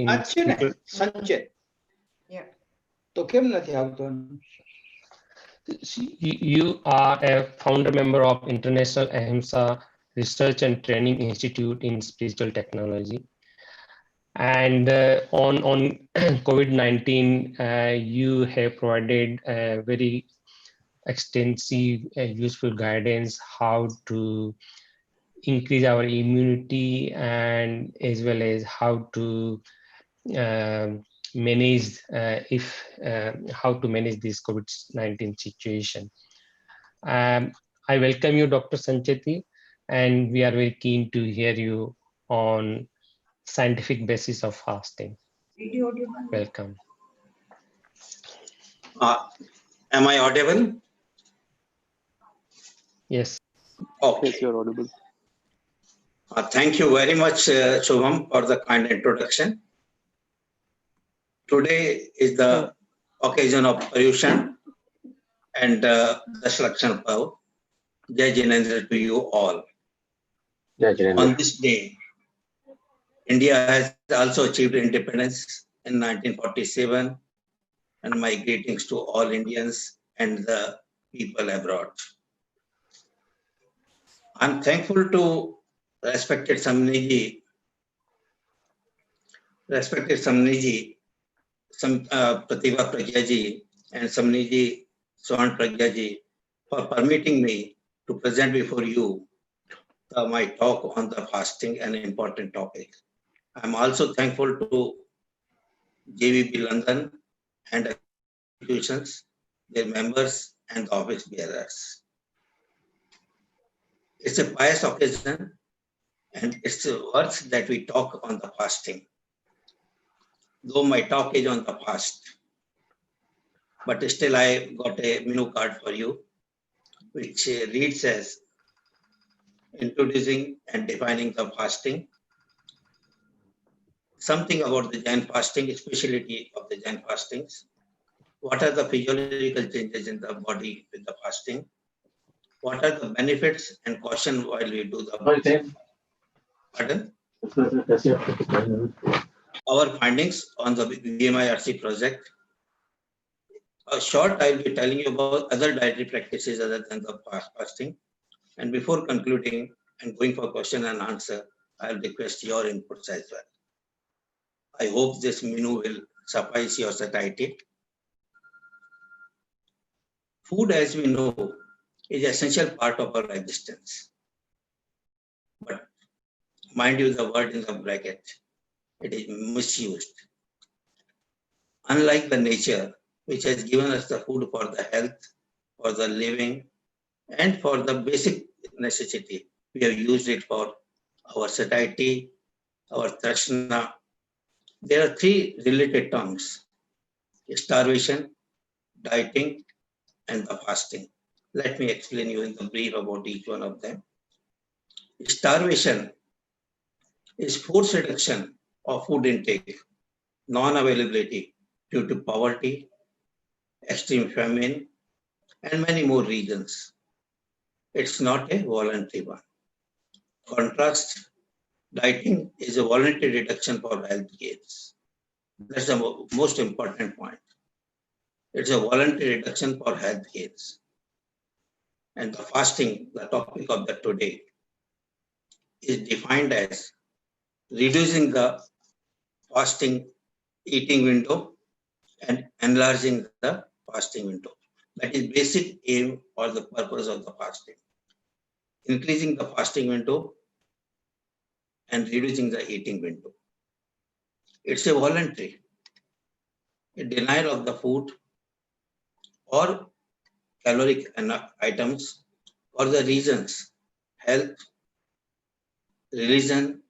in છે ને people. સંચેત તો કેમ નથી આવતો? You are a founder member of International Ahimsa Research and Training Institute in Spiritual Technology. And on COVID-19, you have provided very extensive useful guidance how to increase our immunity and as well as how to manage how to manage this COVID-19 situation. I welcome you, Dr. Sanchetee, and we are very keen to hear you on scientific basis of fasting. Welcome. Am I audible? Yes. Okay. Yes, you're audible. Thank you very much, Shubham, for the kind introduction. Today is the occasion of Paryushan and Dashlakshan Pav. Jai Jinendra to you all. On this day, India has also achieved independence in 1947, and my greetings to all Indians and the people abroad. I'm thankful to respected Samniji, Pratibha Pragyaji and Samniji Swan Pragyaji for permitting me to present before you my talk on the fasting, an important topic. I'm also thankful to JVP London and institutions, their members and the office bearers. It's a pious occasion and it's worth that we talk on the fasting. Though my talk is on the fast, but still I got a menu card for you, which reads as introducing and defining the fasting, something about the Jain fasting, speciality of the Jain fastings, what are the physiological changes in the body with the fasting, what are the benefits and caution while we do the fasting. Pardon? Our findings on the BMIRC project. Short, I will be telling you about other dietary practices other than the fasting. And before concluding and going for question and answer, I will request your inputs as well. I hope this menu will suffice your satiety. Food, as we know, is an essential part of our existence. But mind you, the word in the bracket, it is misused. Unlike the nature, which has given us the food for the health, for the living, and for the basic necessity, we have used it for our satiety, our trashna. There are three related terms: starvation, dieting, and the fasting. Let me explain you in the brief about each one of them. Starvation is forced reduction of food intake, non-availability due to poverty, extreme famine, and many more reasons. It's not a voluntary one. Contrast, dieting is a voluntary reduction for health gains. That's the most important point. It's a voluntary reduction for health gains. And the fasting, the topic of the today, is defined as reducing the fasting eating window and enlarging the fasting window. That is basic aim or the purpose of the fasting. Increasing the fasting window and reducing the eating window. It's a voluntary, a denial of the food or caloric items for the reasons health, religion,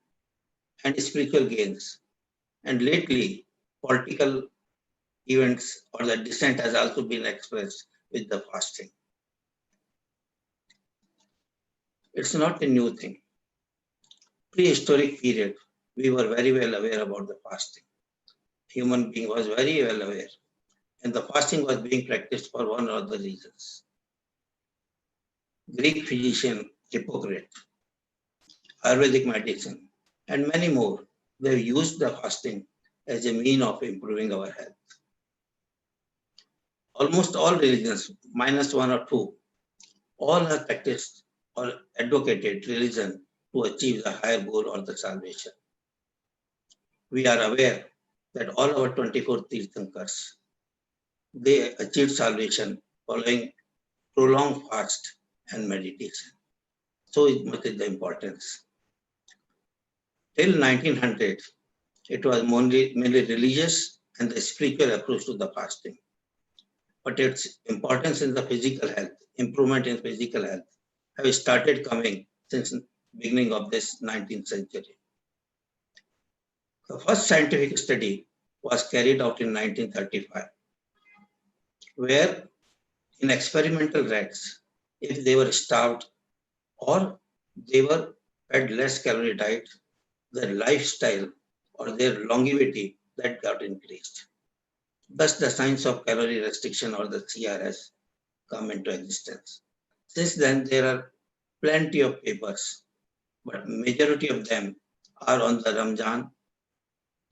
and spiritual gains. And lately, political events or the dissent has also been expressed with the fasting. It's not a new thing. Prehistoric period, we were very well aware about the fasting. Human being was very well aware. And the fasting was being practiced for one or other reasons. Greek physician Hippocrates, Ayurvedic medicine, and many more, they used the fasting as a mean of improving our health. Almost all religions, minus one or two, all have practiced or advocated religion to achieve the higher goal or the salvation. We are aware that all our 24 Tirthankars, they achieved salvation following prolonged fast and meditation. So much is the importance. Till 1900, it was mainly religious and the spiritual approach to the fasting. But its importance in the physical health, improvement in physical health, have started coming since the beginning of this 19th century. The first scientific study was carried out in 1935, where in experimental rats, if they were starved or they were fed less calorie diet, their lifestyle or their longevity that got increased. Thus, the science of calorie restriction or the CRS come into existence. Since then, there are plenty of papers, but majority of them are on the Ramzan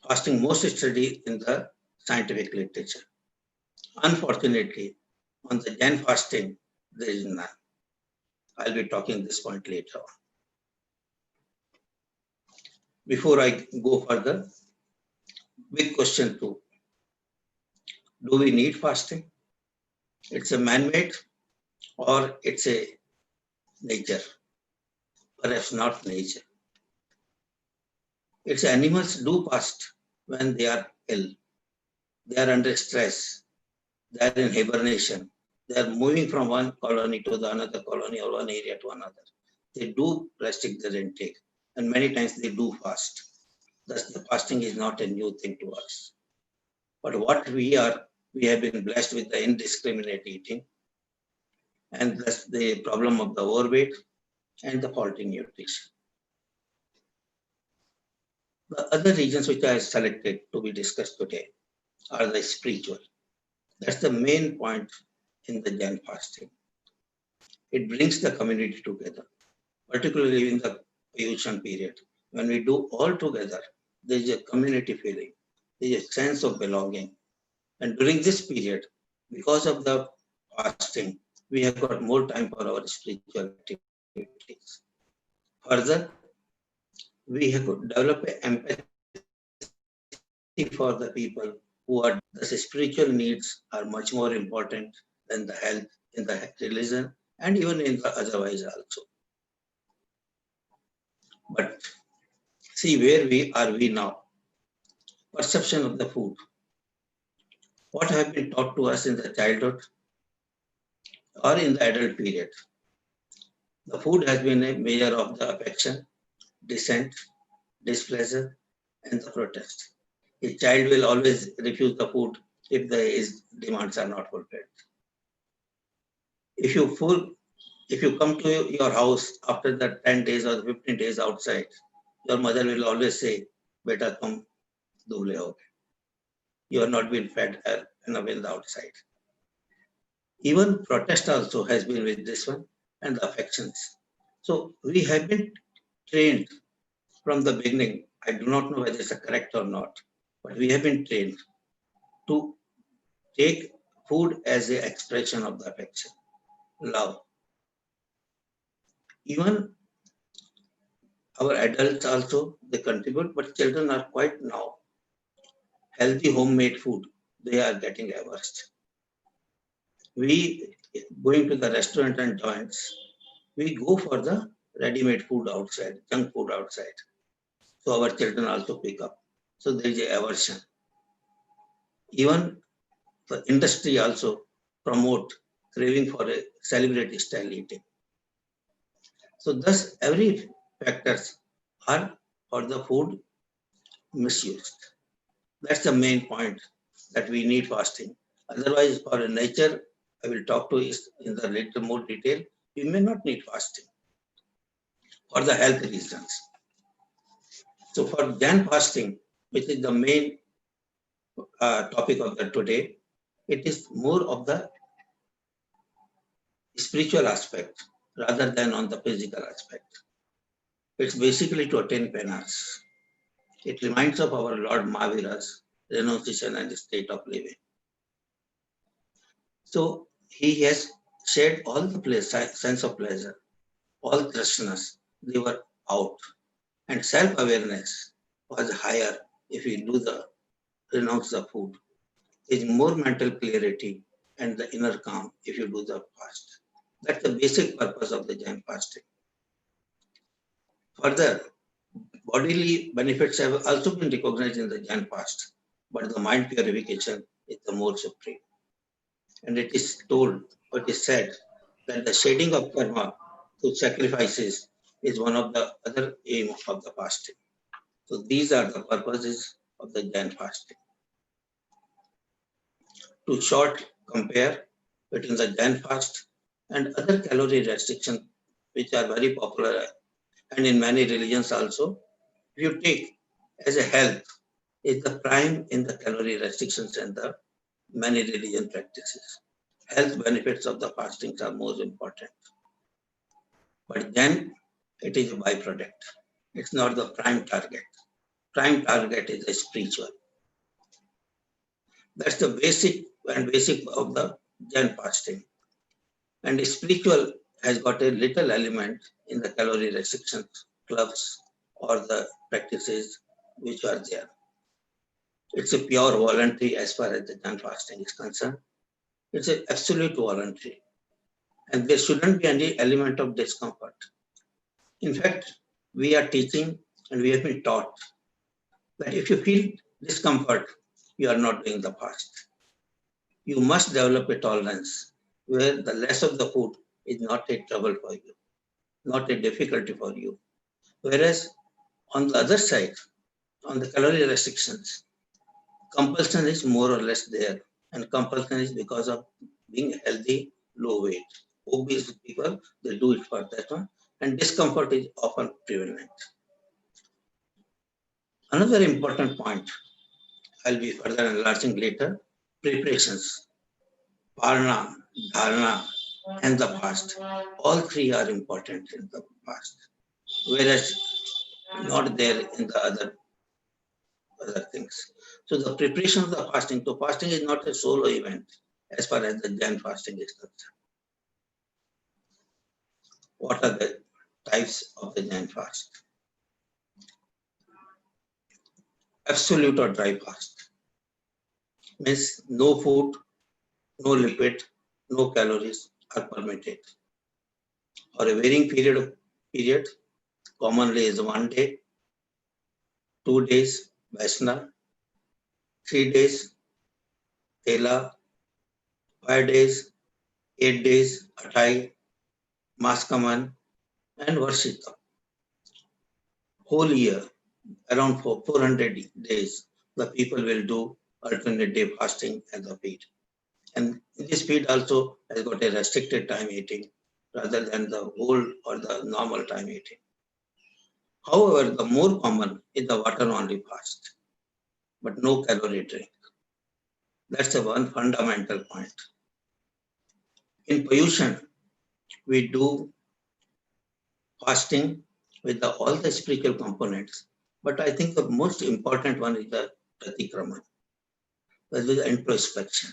fasting, most studied in the scientific literature. Unfortunately, on the Jain fasting, there is none. I'll be talking this point later on. Before I go further, big question two. Do we need fasting? It's a man-made or it's a nature? Perhaps not nature. It's animals do fast when they are ill. They are under stress. They are in hibernation. They are moving from one colony to the another colony or one area to another. They do restrict their intake and many times they do fast. Thus the fasting is not a new thing to us. But what we have been blessed with the indiscriminate eating and thus the problem of the overweight and the faulty nutrition. The other regions which I have selected to be discussed today are the spiritual. That's the main point in the Jain fasting. It brings the community together, particularly in the Payushan period. When we do all together, there is a community feeling, there is a sense of belonging. And during this period, because of the fasting, we have got more time for our spiritual activities. Further, we have developed empathy for the people who are, the spiritual needs are much more important than the health in the religion and even in the otherwise also. But see where are we now? Perception of the food. What have been taught to us in the childhood or in the adult period? The food has been a measure of the affection, dissent, displeasure, and the protest. A child will always refuse the food if his demands are not fulfilled. If you come to your house after the 10 days or 15 days outside, your mother will always say, "Beta, tum dule ho gaye. You have not been fed enough in the outside." Even protest also has been with this one and the affections. So we have been trained from the beginning. I do not know whether it's correct or not, but we have been trained to take food as an expression of the affection, love. Even our adults also, they contribute, but children are quite now healthy homemade food, they are getting averse. We going to the restaurant and joints, we go for the ready-made food outside, junk food outside. So our children also pick up. So there is a aversion. Even the industry also promote craving for a celebrity style eating. So thus every factors are for the food misused. That's the main point that we need fasting. Otherwise, for a nature, I will talk to you in the later more detail, we may not need fasting for the health reasons. So for Jain fasting, which is the main topic of the today, it is more of the spiritual aspect rather than on the physical aspect. It's basically to attain penance. It reminds of our Lord Mahavira's renunciation and state of living. So he has shared all the sense of pleasure, all thrushness, they were out. And self-awareness was higher if we do the renounce the food. There is more mental clarity and the inner calm if you do the fast. That's the basic purpose of the Jain fasting. Further, bodily benefits have also been recognized in the Jain fast, but the mind purification is the more supreme. And it is told, or it is said, that the shedding of karma through sacrifices is one of the other aims of the fasting. So these are the purposes of the Jain fasting. To short compare between the Jain fast and other calorie restrictions, which are very popular and in many religions also, if you take as a health, is the prime in the calorie restrictions and the many religion practices. Health benefits of the fastings are most important. But then it is a byproduct. It's not the prime target. Prime target is the spiritual. That's the basic of the Jain fasting. And the spiritual has got a little element in the calorie restrictions clubs or the practices which are there. It's a pure voluntary as far as the Jain fasting is concerned. It's an absolute voluntary. And there shouldn't be any element of discomfort. In fact, we are teaching and we have been taught that if you feel discomfort, you are not doing the fast. You must develop a tolerance where the less of the food is not a trouble for you, not a difficulty for you. Whereas on the other side, on the calorie restrictions, compulsion is more or less there. And compulsion is because of being healthy, low weight. Obese people, they do it for that one. And discomfort is often prevalent. Another important point, I'll be further enlarging later, preparations. Parna, dharana, and the fast. All three are important in the fast, whereas not there in the other things. So the preparation of the fasting, so fasting is not a solo event as far as the Jain fasting is concerned. What are the types of the Jain fast? Absolute or dry fast means no food, no lipid, no calories are permitted. For a varying period, commonly is 1 day, 2 days, Vaisna, 3 days, Tela, 5 days, 8 days, Atai, Maskaman, and Varshita. Whole year, around 400 days, the people will do alternate day fasting as a feed. And this feed also has got a restricted time eating rather than the whole or the normal time eating. However, the more common is the water only fast, but no calorie drink. That's the one fundamental point. In pollution, we do fasting with all the spiritual components, but I think the most important one is the pratikraman, that is the introspection.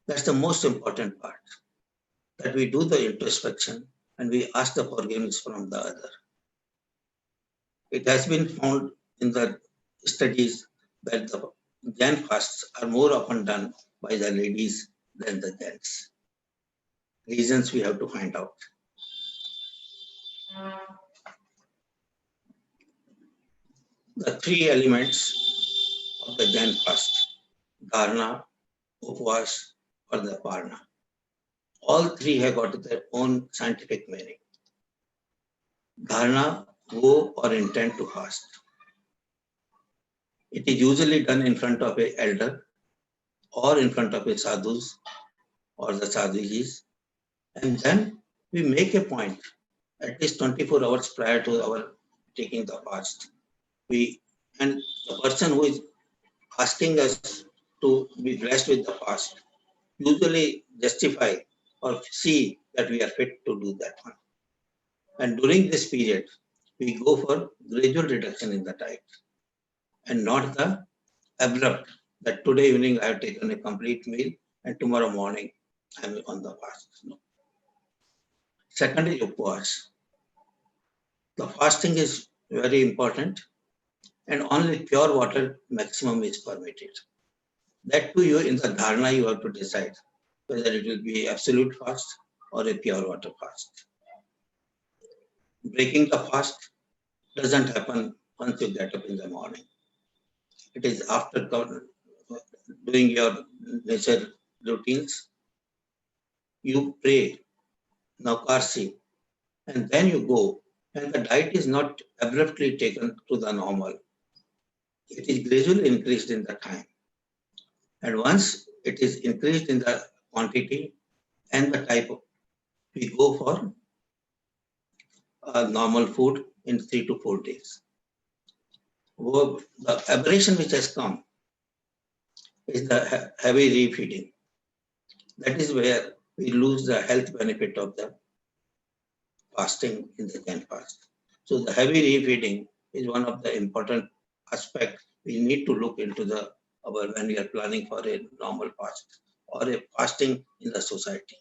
That's the most important part, that we do the introspection and we ask the forgiveness from the other. It has been found in the studies that the Jain fasts are more often done by the ladies than the gents. Reasons we have to find out. The three elements of the Jain fast, dharana, upvas, or the parna. All three have got their own scientific meaning. Dharana, vow or intent to fast. It is usually done in front of an elder or in front of a sadhus or the sadhujis. And then we make a point at least 24 hours prior to our taking the fast. And the person who is asking us to be blessed with the fast usually justify or see that we are fit to do that one. And during this period, we go for gradual reduction in the diet and not the abrupt that today evening I have taken a complete meal and tomorrow morning I am on the fast. No. Second is upvas. The fasting is very important and only pure water maximum is permitted. That too, you in the dharana you have to decide whether it will be absolute fast or a pure water fast. Breaking the fast doesn't happen once you get up in the morning. It is after doing your nature routines, you pray, Naukarsi, and then you go. And the diet is not abruptly taken to the normal. It is gradually increased in the time. And once it is increased in the quantity and the type, we go for normal food in 3 to 4 days. The aberration which has come is the heavy refeeding. That is where we lose the health benefit of the fasting in the Jain fast. So the heavy refeeding is one of the important aspects we need to look into when we are planning for a normal fast or a fasting in the society.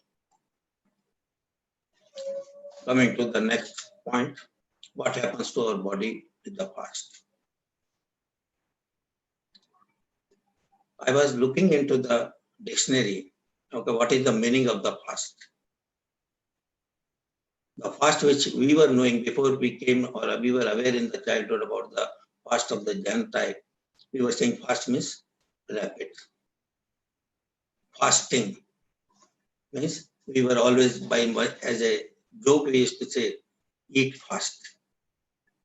Coming to the next point, what happens to our body with the fast? I was looking into the dictionary. Okay, what is the meaning of the fast? The fast which we were knowing before we came or we were aware in the childhood about the fast of the Jain type, we were saying fast means rapid. Fasting means we were always as a joke we used to say, eat fast.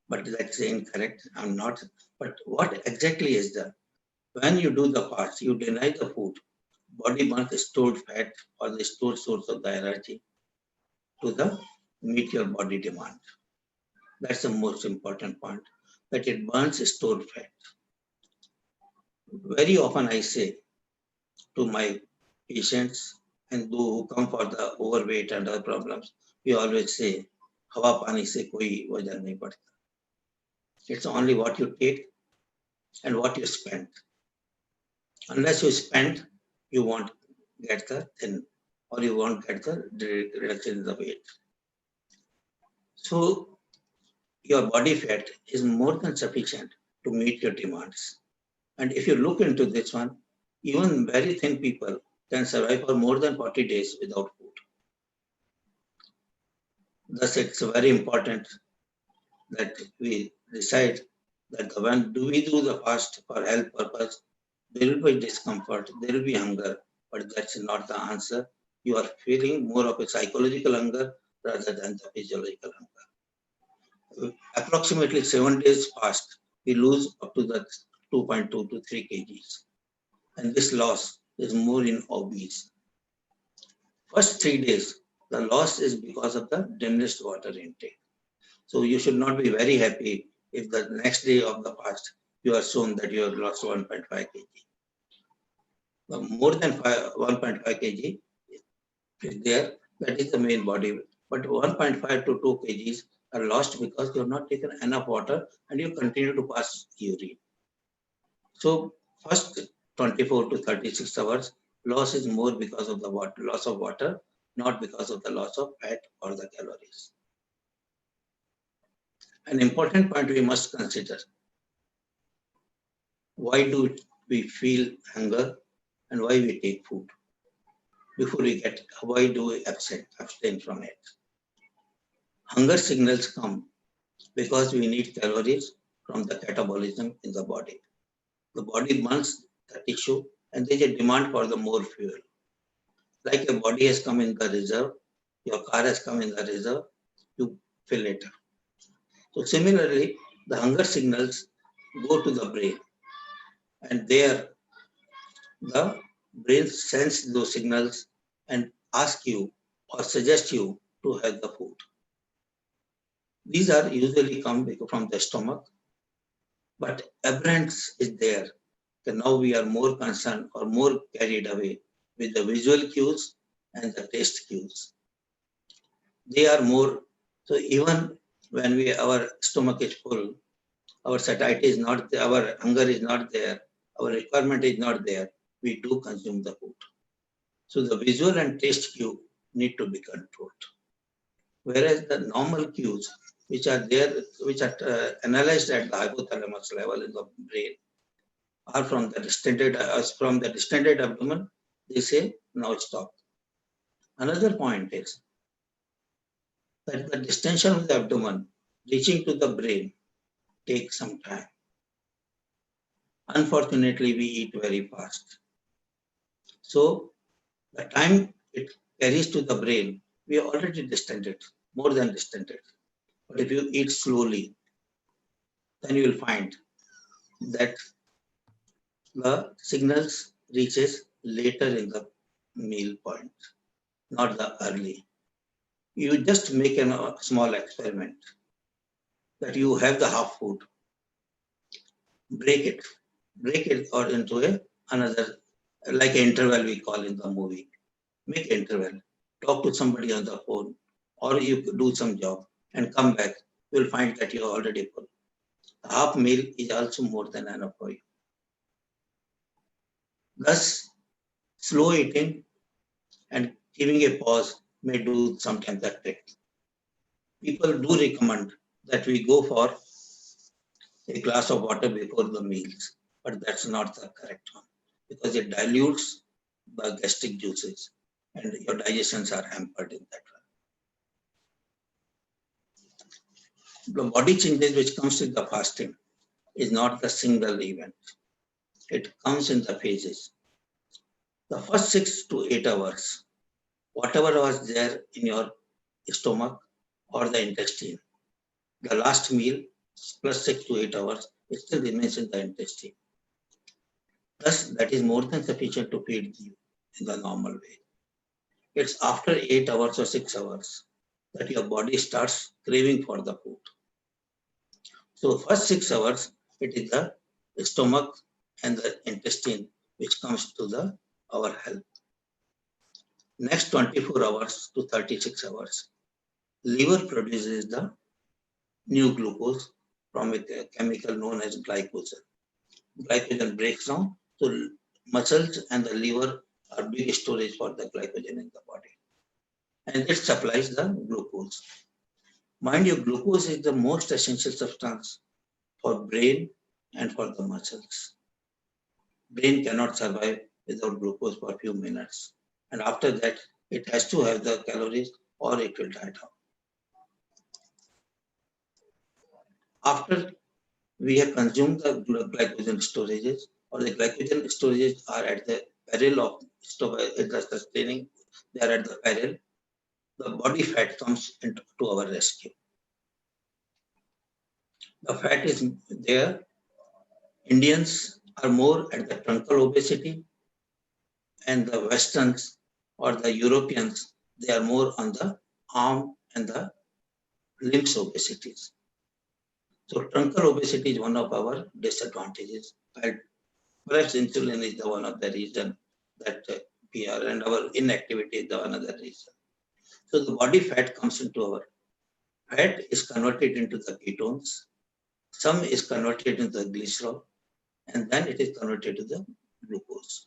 But that's incorrect. I'm not. But what exactly is that? When you do the fast, you deny the food. Body burns stored fat or the stored source of the energy to meet your body demand. That's the most important point, that it burns stored fat. Very often I say to my patients and those who come for the overweight and other problems, we always say, hawa pani se koi wajan nahi padta. It's only what you take and what you spend. Unless you spend, you won't get the thin or you won't get the reduction in the weight. So your body fat is more than sufficient to meet your demands. And if you look into this one, even very thin people can survive for more than 40 days without food. Thus, it's very important that we decide that when we do the fast for health purpose, there will be discomfort, there will be hunger, but that's not the answer. You are feeling more of a psychological hunger rather than the physiological hunger. Approximately 7 days fast, we lose up to the 2.2 to 3 kgs. And this loss is more in obese. First 3 days, the loss is because of the diminished water intake. So you should not be very happy if the next day of the fast, you are shown that you have lost 1.5 kg. More than 1.5 kg is there, that is the main body weight. But 1.5 to 2 kgs are lost because you have not taken enough water and you continue to pass urine. So first 24 to 36 hours, loss is more because of the loss of water, not because of the loss of fat or the calories. An important point we must consider, why do we feel hunger and why we take food? Before we get, why do we abstain from it? Hunger signals come because we need calories from the catabolism in the body. The body burns the tissue and there is a demand for the more fuel. Like your body has come in the reserve, your car has come in the reserve, you fill it up. So similarly, the hunger signals go to the brain and there the brain sends those signals and ask you or suggest you to have the food. These are usually come from the stomach, but aberrance is there. So now we are more concerned or more carried away with the visual cues and the taste cues. They are more, so even when our stomach is full, our satiety is not there, our hunger is not there, our requirement is not there, we do consume the food. So the visual and taste cue need to be controlled. Whereas the normal cues, which are there, which are analyzed at the hypothalamus level in the brain, are from the distended abdomen. They say now stop. Another point is that the distension of the abdomen reaching to the brain takes some time. Unfortunately, we eat very fast. So the time it carries to the brain, we are already distended, more than distended. But if you eat slowly, then you will find that the signals reaches later in the meal point, not the early. You just make a small experiment that you have the half food, break it or into another, like an interval we call in the movie. Make an interval, talk to somebody on the phone, or you do some job and come back. You'll find that you're already full. The half meal is also more than enough for you. Thus, slow eating and giving a pause may do sometimes that trick. People do recommend that we go for a glass of water before the meals, but that's not the correct one because it dilutes the gastric juices and your digestions are hampered in that way. The body changes which comes with the fasting is not the single event. It comes in the phases. The first 6 to 8 hours, whatever was there in your stomach or the intestine, the last meal plus 6 to 8 hours, it still remains in the intestine. Thus, that is more than sufficient to feed you in the normal way. It's after 8 hours or 6 hours that your body starts craving for the food. So first 6 hours, it is the stomach and the intestine which comes to our health. Next 24 hours to 36 hours, liver produces the new glucose from a chemical known as glycogen. Glycogen breaks down, so muscles and the liver are big storage for the glycogen in the body. And it supplies the glucose. Mind you, glucose is the most essential substance for brain and for the muscles. Brain cannot survive without glucose for a few minutes. And after that, it has to have the calories or it will die down. After we have consumed the glycogen storages, or the glycogen storages are at the peril of sustaining, they are at the peril, the body fat comes into our rescue. The fat is there. Indians are more at the truncal obesity, and the Westerns or the Europeans, they are more on the arm and the limbs obesities. So truncal obesity is one of our disadvantages. Perhaps insulin is the one of the reason that we are, and our inactivity is the another reason. So the body fat comes into our fat is converted into the ketones. Some is converted into the glycerol, and then it is converted to the glucose.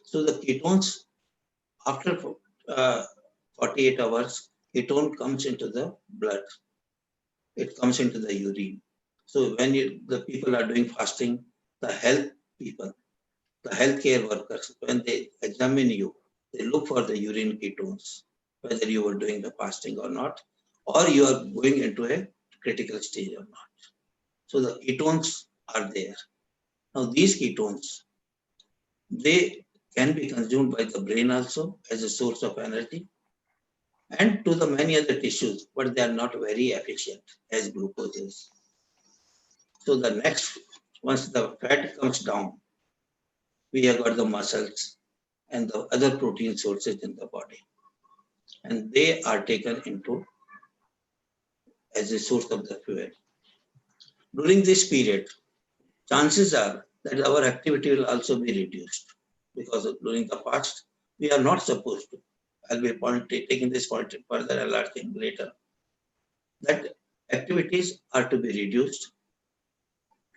So the ketones, after 48 hours, ketone comes into the blood. It comes into the urine. So when the people are doing fasting, the health people, the healthcare workers, when they examine you, they look for the urine ketones, whether you were doing the fasting or not, or you are going into a critical stage or not. So the ketones are there. Now these ketones, they can be consumed by the brain also as a source of energy and to the many other tissues, but they are not very efficient as glucose is. So the next, once the fat comes down, we have got the muscles and the other protein sources in the body. And they are taken into as a source of the fuel. During this period, chances are that our activity will also be reduced because during the fast, we are not supposed to. I'll be taking this point further alerting later. That activities are to be reduced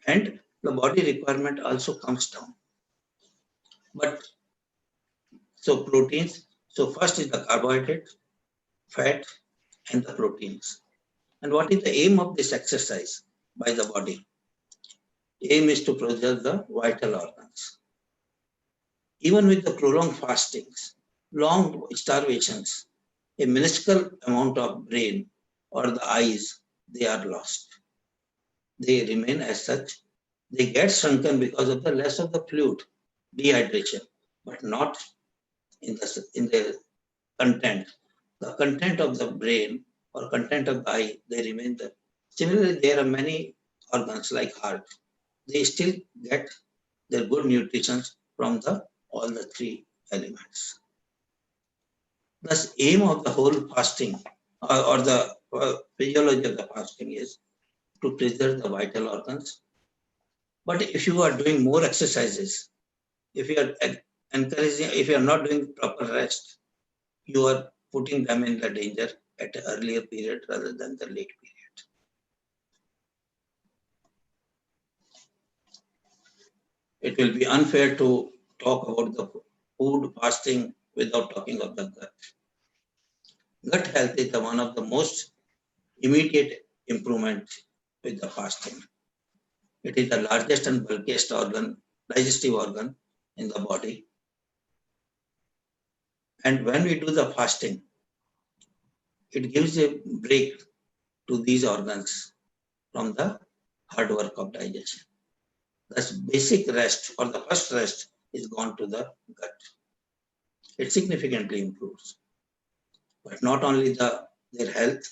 and the body requirement also comes down. But so proteins, so first is the carbohydrate, fat, and the proteins. And what is the aim of this exercise by the body? Aim is to preserve the vital organs. Even with the prolonged fastings, long starvations, a minuscule amount of brain or the eyes, they are lost. They remain as such. They get shrunken because of the less of the fluid, dehydration, but not in the content. The content of the brain or content of the eye, they remain there. Similarly, there are many organs like heart. They still get their good nutrition from all the three elements. Thus, aim of the whole fasting or the physiology of the fasting is to preserve the vital organs. But if you are doing more exercises, if you are encouraging, if you are not doing proper rest, you are putting them in the danger at an earlier period rather than the late period. It will be unfair to talk about the food fasting without talking of the gut. Gut health is one of the most immediate improvement with the fasting. It is the largest and bulkiest organ, digestive organ in the body. And when we do the fasting, it gives a break to these organs from the hard work of digestion. Thus, basic rest or the first rest is gone to the gut. It significantly improves. But not only their health,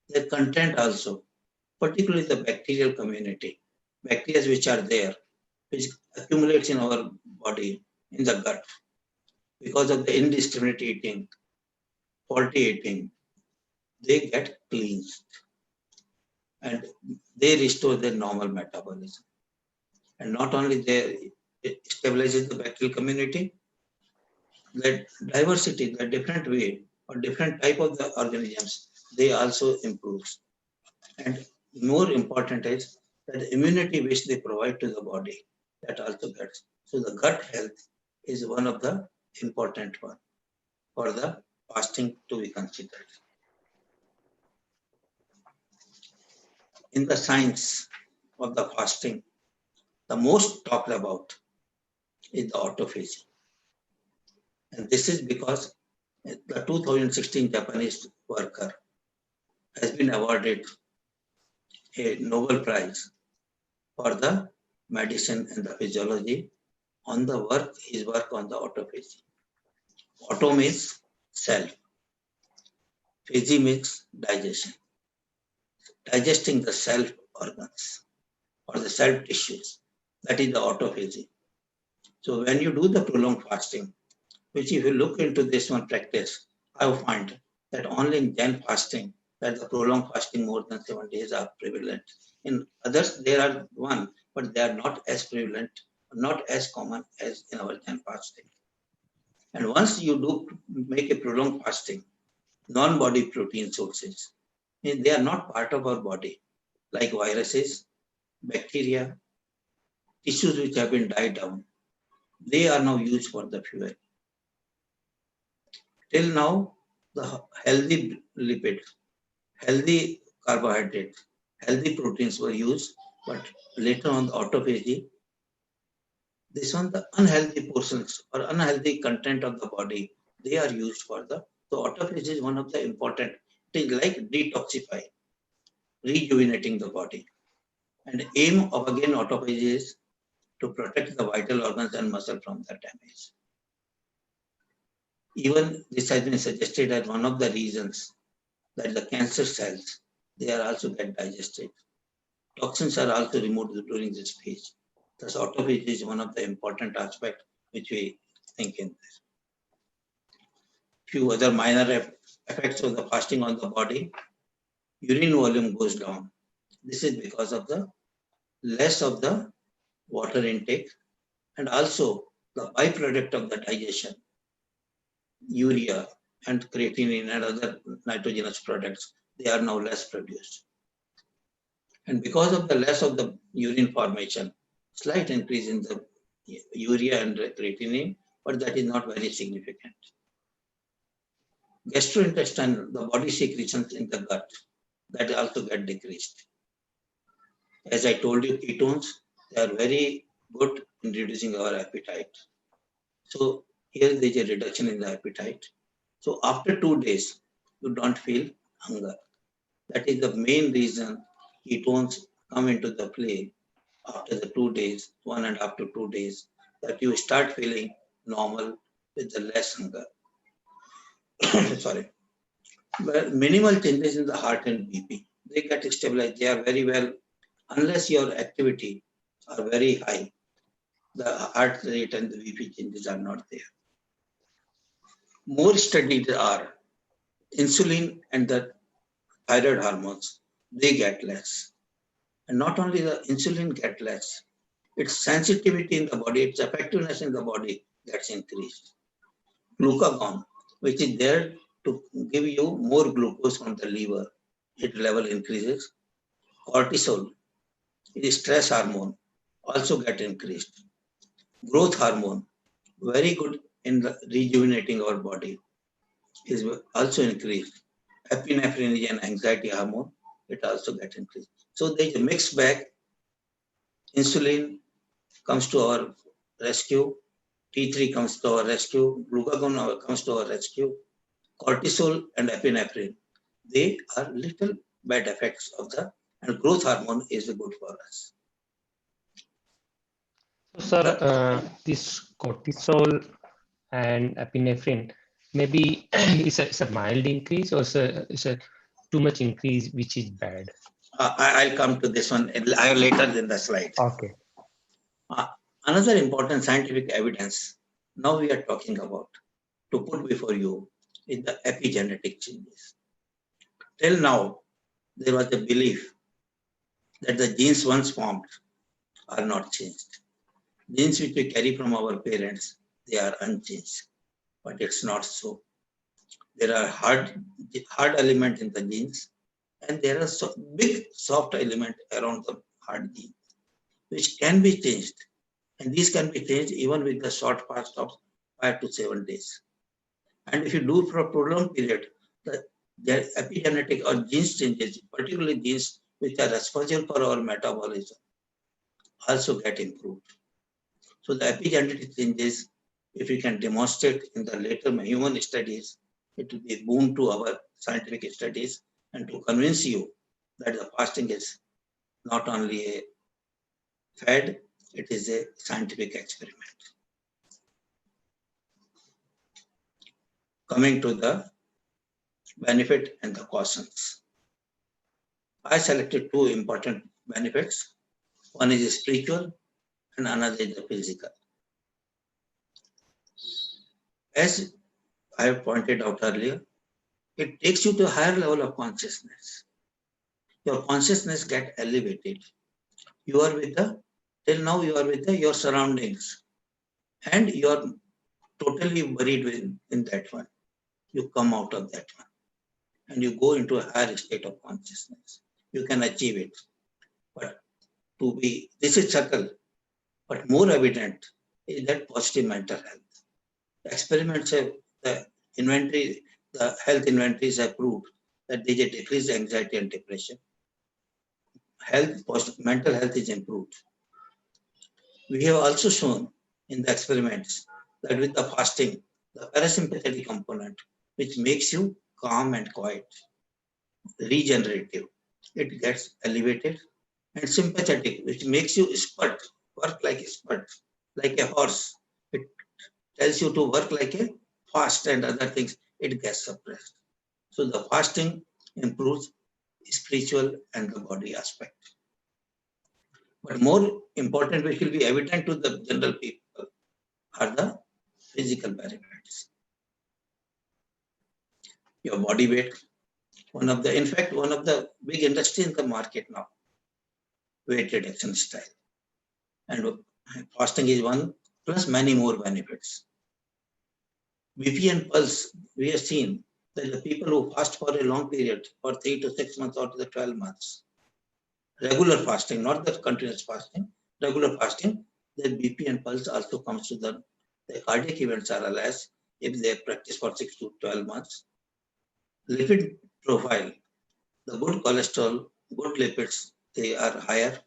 their content also, particularly the bacterial community, bacteria which are there, which accumulates in our body, in the gut, because of the indiscriminate eating, faulty eating, they get cleansed and they restore their normal metabolism. And not only it stabilizes the bacterial community, the diversity, the different way or different type of the organisms, they also improves. And more important is that the immunity which they provide to the body, that also gets. So the gut health is one of the important one for the fasting to be considered. In the science of the fasting, the most talked about is the autophagy. And this is because the 2016 Japanese worker has been awarded a Nobel Prize for the medicine and the physiology on the his work on the autophagy. Auto means self. Phagy means digestion. Digesting the self organs or the self tissues. That is the autophagy. So when you do the prolonged fasting, which if you look into this one practice, I find that only in Jain fasting that the prolonged fasting more than 7 days are prevalent. In others, there are one, but they are not as prevalent, not as common as in our Jain fasting. And once you do make a prolonged fasting, non-body protein sources, they are not part of our body, like viruses, bacteria, tissues which have been died down. They are now used for the fuel. Till now, the healthy lipids, healthy carbohydrates, healthy proteins were used, but later on the autophagy, this one, the unhealthy portions or unhealthy content of the body, they are used for the, so autophagy is one of the important, it is like detoxify, rejuvenating the body. And the aim of again autophagy is to protect the vital organs and muscle from the damage. Even this has been suggested as one of the reasons that the cancer cells, they are also get digested. Toxins are also removed during this phase. Thus, autophagy is one of the important aspects which we think in this. Few other minor effects of the fasting on the body. Urine volume goes down. This is because of the less of the water intake and also the byproduct of the digestion, urea and creatinine and other nitrogenous products, they are now less produced. And because of the less of the urine formation, slight increase in the urea and creatinine, but that is not very significant. Gastrointestinal, the body secretions in the gut, that also get decreased. As I told you, ketones, they are very good in reducing our appetite. So here there is a reduction in the appetite. So after 2 days, you don't feel hunger. That is the main reason ketones come into the play after the 2 days, 1.5 to 2 days, that you start feeling normal with the less hunger. Sorry. But minimal changes in the heart and BP, they get stabilized. They are very well, unless your activity are very high, the heart rate and the BP changes are not there. More studied are insulin and the thyroid hormones, they get less. And not only the insulin get less, its sensitivity in the body, its effectiveness in the body gets increased. Glucagon, which is there to give you more glucose from the liver, its level increases. Cortisol, it is stress hormone, also get increased. Growth hormone, very good in rejuvenating our body, is also increased. Epinephrine is an anxiety hormone, it also gets increased. So there is a mixed bag. Insulin comes to our rescue, T3 comes to our rescue, glucagon comes to our rescue, cortisol and epinephrine, they are little bad effects of the, and growth hormone is good for us. So, sir, this cortisol and epinephrine, maybe it's a mild increase, or it's a too much increase, which is bad? I'll come to this one later in the slide. Okay. Another important scientific evidence now we are talking about to put before you is the epigenetic changes. Till now, there was a belief that the genes once formed are not changed. Genes which we carry from our parents, they are unchanged, but it's not so. There are hard element in the genes, and there are big soft element around the hard gene, which can be changed. And these can be changed even with the short fast of 5 to 7 days. And if you do for a prolonged period, the epigenetic or genes changes, particularly genes which are responsible for our metabolism, also get improved. So the epigenetic changes, if we can demonstrate in the later human studies, it will be a boon to our scientific studies and to convince you that the fasting is not only a fad, it is a scientific experiment. Coming to the benefit and the cautions. I selected 2 important benefits. One is spiritual and another is the physical. As I have pointed out earlier, it takes you to a higher level of consciousness. Your consciousness gets elevated. You are with till now you are with your surroundings and you are totally buried in that one. You come out of that one and you go into a higher state of consciousness. You can achieve it. But this is subtle, but more evident is that positive mental health. Experiments have, the health inventories have proved that there is a decreased anxiety and depression. Mental health is improved. We have also shown in the experiments that with the fasting, the parasympathetic component, which makes you calm and quiet, regenerative, it gets elevated, and sympathetic, which makes you work like a horse. It tells you to work like a fast and other things, it gets suppressed. So the fasting improves spiritual and the body aspect. But more important, which will be evident to the general people, are the physical benefits. Your body weight, one of the big industry in the market now, weight reduction style. And fasting is one, plus many more benefits. BP and pulse, we have seen that the people who fast for a long period, for 3 to 6 months or to the 12 months, regular fasting, not the continuous fasting, regular fasting, their BP and pulse also comes to the cardiac events are less if they practice for 6 to 12 months. Lipid profile, the good cholesterol, good lipids, they are higher,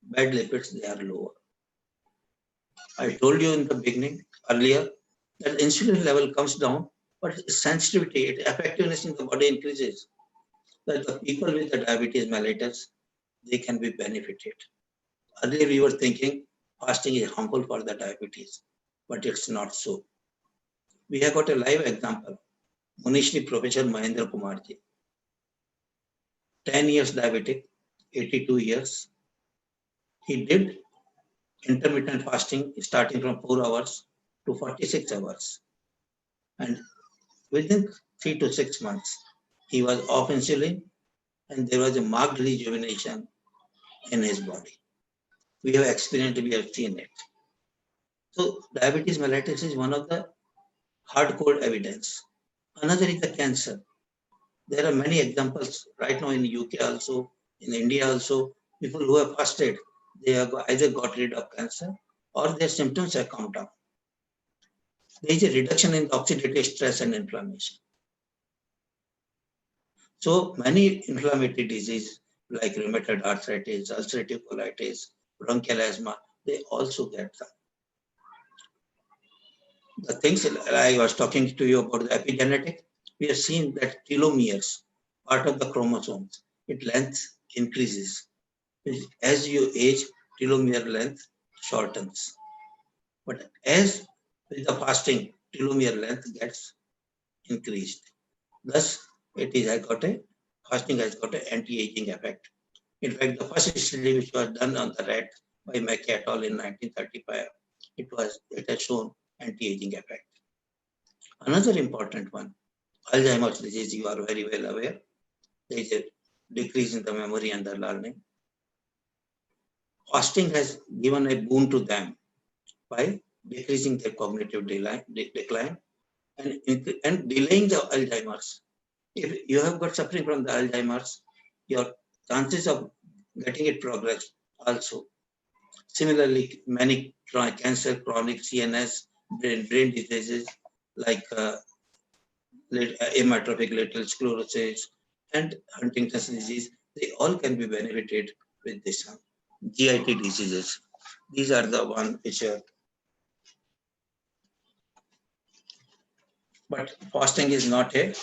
bad lipids, they are lower. I told you in the beginning, earlier, that insulin level comes down, but sensitivity, effectiveness in the body increases. That the people with the diabetes mellitus, they can be benefited. Earlier we were thinking fasting is harmful for the diabetes, but it's not so. We have got a live example. Munishni Professor Mahendra Kumarji, 10 years diabetic, 82 years. He did intermittent fasting starting from 4 hours to 46 hours. And within 3 to 6 months, he was off insulin and there was a marked rejuvenation in his body. We have experienced, we have seen it. So diabetes mellitus is one of the hardcore evidence. Another is the cancer. There are many examples right now in the UK also, in India also, people who have fasted, they have either got rid of cancer or their symptoms have come down. There is a reduction in oxidative stress and inflammation. So many inflammatory diseases like rheumatoid arthritis, ulcerative colitis, bronchial asthma, they also get them. The things I was talking to you about the epigenetic, we have seen that telomeres, part of the chromosomes, its length increases. As you age, telomere length shortens. But as with the fasting, telomere length gets increased. Thus, fasting has got an anti-aging effect. In fact, the first study which was done on the rat by Mackey et al. In 1935, it has shown anti-aging effect. Another important one, Alzheimer's disease, you are very well aware. There is a decrease in the memory and the learning. Fasting has given a boon to them by decreasing their cognitive decline and delaying the Alzheimer's. If you have got suffering from the Alzheimer's, your chances of getting it progress also. Similarly, many cancer, chronic CNS, brain diseases like amyotrophic lateral sclerosis and Huntington's disease, they all can be benefited with this one. GIT diseases, these are the one which are. But fasting is not a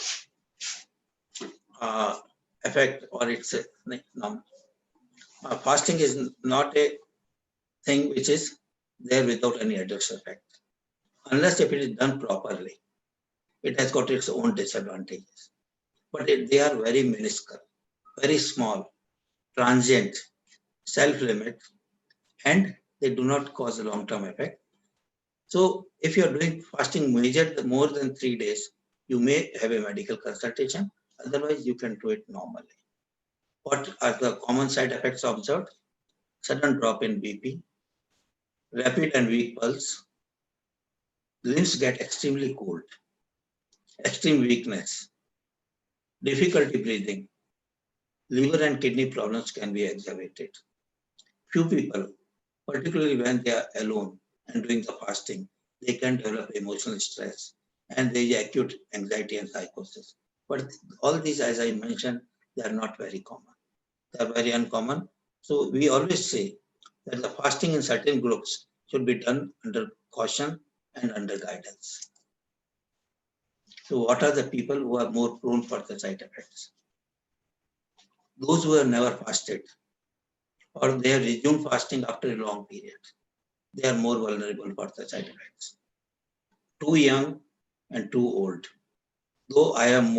effect, or it's a no. Fasting is not a thing which is there without any adverse effect, unless if it is done properly. It has got its own disadvantages, but they are very minuscule, very small, transient, self-limit, and they do not cause a long-term effect. So if you are doing fasting measured more than 3 days, you may have a medical consultation. Otherwise, you can do it normally. What are the common side effects observed? Sudden drop in BP, rapid and weak pulse, limbs get extremely cold, extreme weakness, difficulty breathing, liver and kidney problems can be exacerbated. Few people, particularly when they are alone and doing the fasting, they can develop emotional stress and there is acute anxiety and psychosis. But all these, as I mentioned, they are not very common. They are very uncommon. So we always say that the fasting in certain groups should be done under caution and under guidance. So what are the people who are more prone for the side effects? Those who have never fasted or they have resumed fasting after a long period, they are more vulnerable for the side effects. Too young and too old. Though I have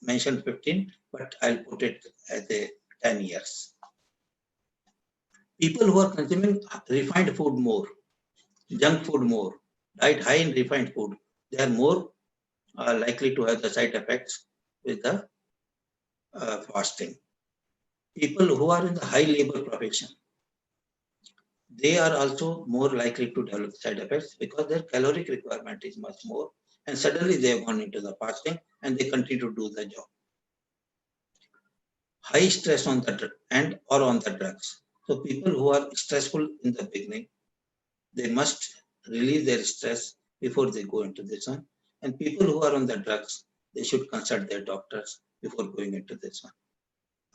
mentioned 15, but I'll put it as a 10 years. People who are consuming refined food more, junk food more, diet high in refined food, they are more likely to have the side effects with the fasting. People who are in the high labor profession, they are also more likely to develop side effects because their caloric requirement is much more, and suddenly they have gone into the fasting and they continue to do the job. High stress on the or on the drugs. So people who are stressful in the beginning, they must relieve their stress before they go into this one. And people who are on the drugs, they should consult their doctors before going into this one.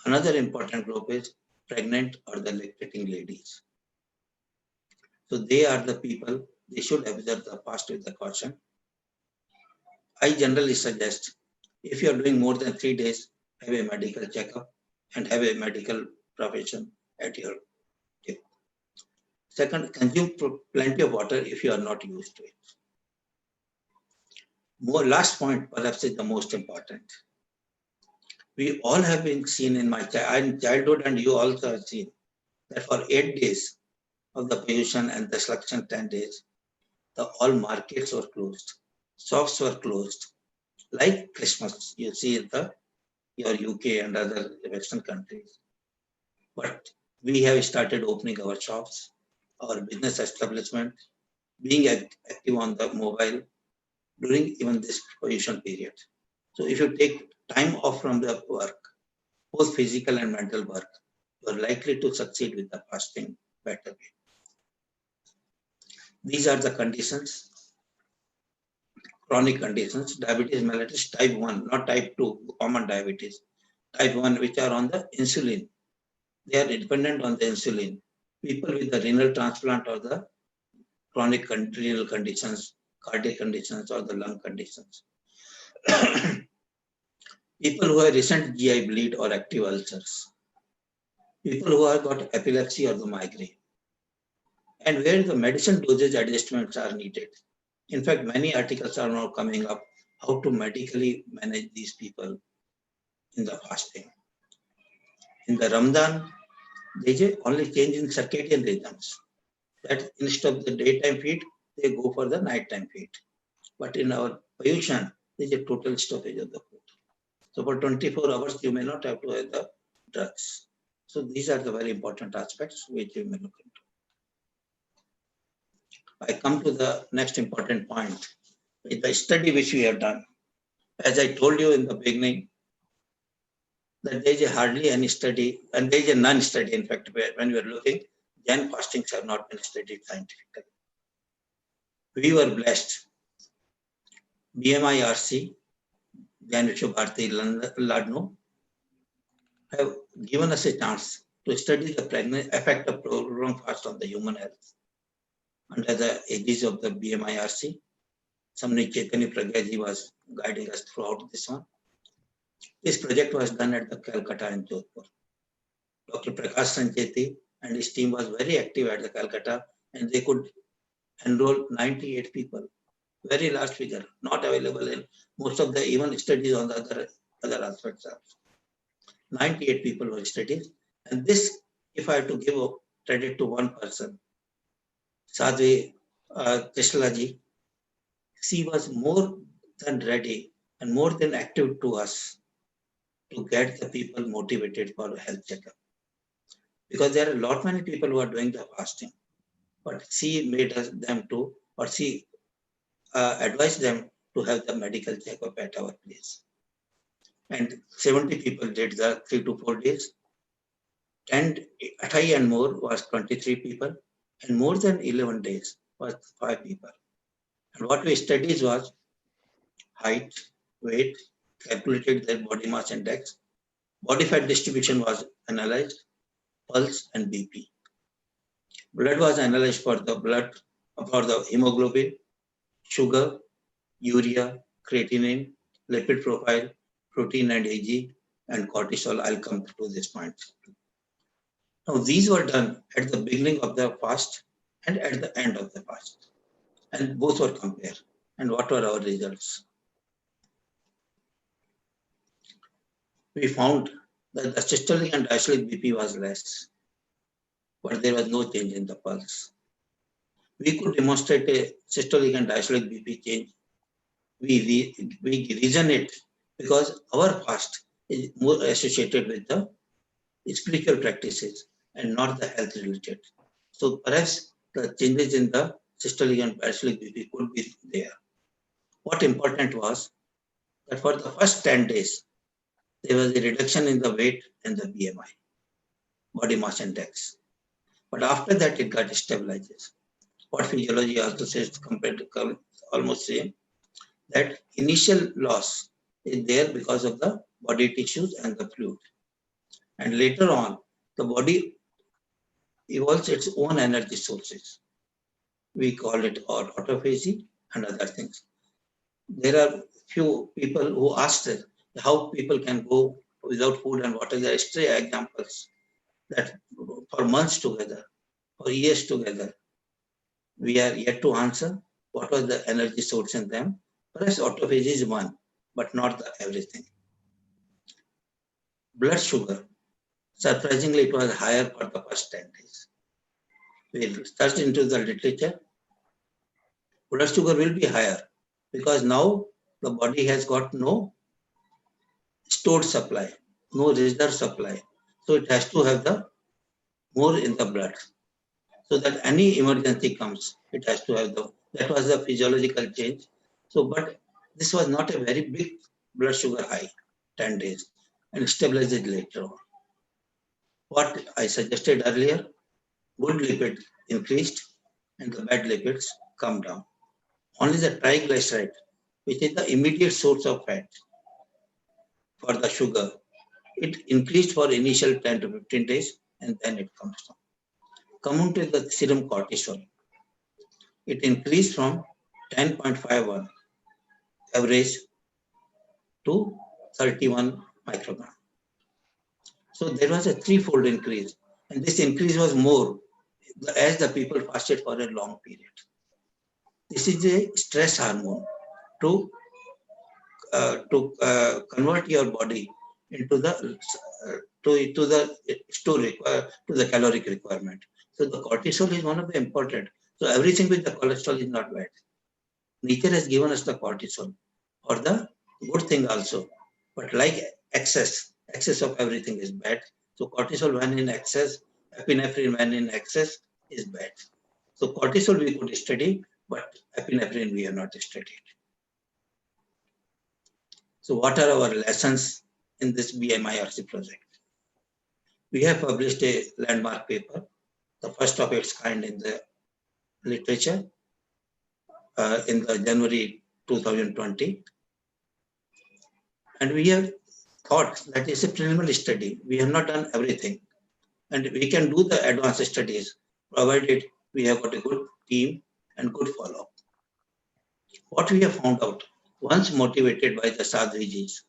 Another important group is pregnant or the lactating ladies. So they are the people, they should observe the fast with the caution. I generally suggest if you are doing more than 3 days, have a medical checkup and have a medical profession at your tip. Second, consume plenty of water if you are not used to it. Last point perhaps is the most important. We all have been seen in my childhood, and you also have seen that for 8 days of the pollution and the destruction 10 days, all markets were closed, shops were closed, like Christmas you see in your UK and other Western countries. But we have started opening our shops, our business establishment, being active on the mobile during even this pollution period. So if you take time off from the work, both physical and mental work, you are likely to succeed with the fasting better way. These are the conditions, chronic conditions, diabetes mellitus type 1, not type 2, common diabetes. Type 1, which are on the insulin. They are dependent on the insulin. People with the renal transplant or the chronic renal conditions, cardiac conditions, or the lung conditions. People who have recent GI bleed or active ulcers. People who have got epilepsy or the migraine. And where the medicine dosage adjustments are needed. In fact, many articles are now coming up how to medically manage these people in the fasting. In the Ramadan, there is only change in circadian rhythms. That instead of the daytime feed, they go for the nighttime feed. But in our pollution, there is a total stoppage of the food. So for 24 hours, you may not have to have the drugs. So these are the very important aspects which you may look into. I come to the next important point, the study which we have done. As I told you in the beginning, that there is hardly any study, and there is a non-study, in fact, when we are looking, Jain fastings have not been studied scientifically. We were blessed. BMIRC, Jain Bharati Ladno, have given us a chance to study the effect of prolonged fast on the human health under the aegis of the BMIRC. Samni Chaitanya Pragyaji was guiding us throughout this one. This project was done at the Calcutta and Jodhpur. Dr. Prakash Sanchetee and his team was very active at the Calcutta, and they could enroll 98 people. Very large figure, not available in most of the even studies on the other aspects. 98 people were studied. And this, if I have to give credit to one person, Sadhvi Krishlaji, she was more than ready and more than active to us to get the people motivated for a health checkup. Because there are a lot many people who are doing the fasting, but she made them to, or she advised them to have the medical checkup at our place. And 70 people did the 3 to 4 days. And Athai and more was 23 people, and more than 11 days was 5 people. And what we studied was height, weight, calculated their body mass index, body fat distribution was analyzed, pulse and BP. Blood was analyzed for the hemoglobin, sugar, urea, creatinine, lipid profile, protein and Ag, and cortisol. I'll come to this point. Now, these were done at the beginning of the fast and at the end of the fast. And both were compared. And what were our results? We found that the systolic and diastolic BP was less, but there was no change in the pulse. We could demonstrate a systolic and diastolic BP change. We reason it because our fast is more associated with the spiritual practices and not the health related. So perhaps the changes in the systolic and diastolic BP could be there. What important was that for the first 10 days, there was a reduction in the weight and the BMI, body mass index. But after that, it got stabilized. What physiology also says, compared to almost same, that initial loss is there because of the body tissues and the fluid. And later on, the body evolves its own energy sources. We call it autophagy and other things. There are few people who asked how people can go without food and water. There are stray examples that for months together, for years together, we are yet to answer what was the energy source in them. Perhaps autophagy is one, but not everything. Blood sugar, surprisingly, it was higher for the first 10 days. We searched into the literature. Blood sugar will be higher because now the body has got no stored supply, no reserve supply. So it has to have the more in the blood. So that any emergency comes, it has to have that was the physiological change. So, but this was not a very big blood sugar high, 10 days, and stabilized it later on. What I suggested earlier, good lipid increased and the bad lipids come down. Only the triglyceride, which is the immediate source of fat for the sugar, it increased for initial 10 to 15 days and then it comes down. Coming to the serum cortisol, it increased from 10.51 average to 31 microgram. So there was a threefold increase, and this increase was more as the people fasted for a long period. This is a stress hormone to convert your body into the caloric requirement. So the cortisol is one of the important. So everything with the cholesterol is not bad. Nature has given us the cortisol for the good thing also. But like excess of everything is bad. So cortisol when in excess, epinephrine when in excess is bad. So cortisol we could study, but epinephrine we have not studied. So what are our lessons in this BMIRC project? We have published a landmark paper, the first of its kind in the literature in the January 2020. And we have thought that it's a preliminary study. We have not done everything. And we can do the advanced studies, provided we have got a good team and good follow-up. What we have found out, once motivated by the Sadhvijis,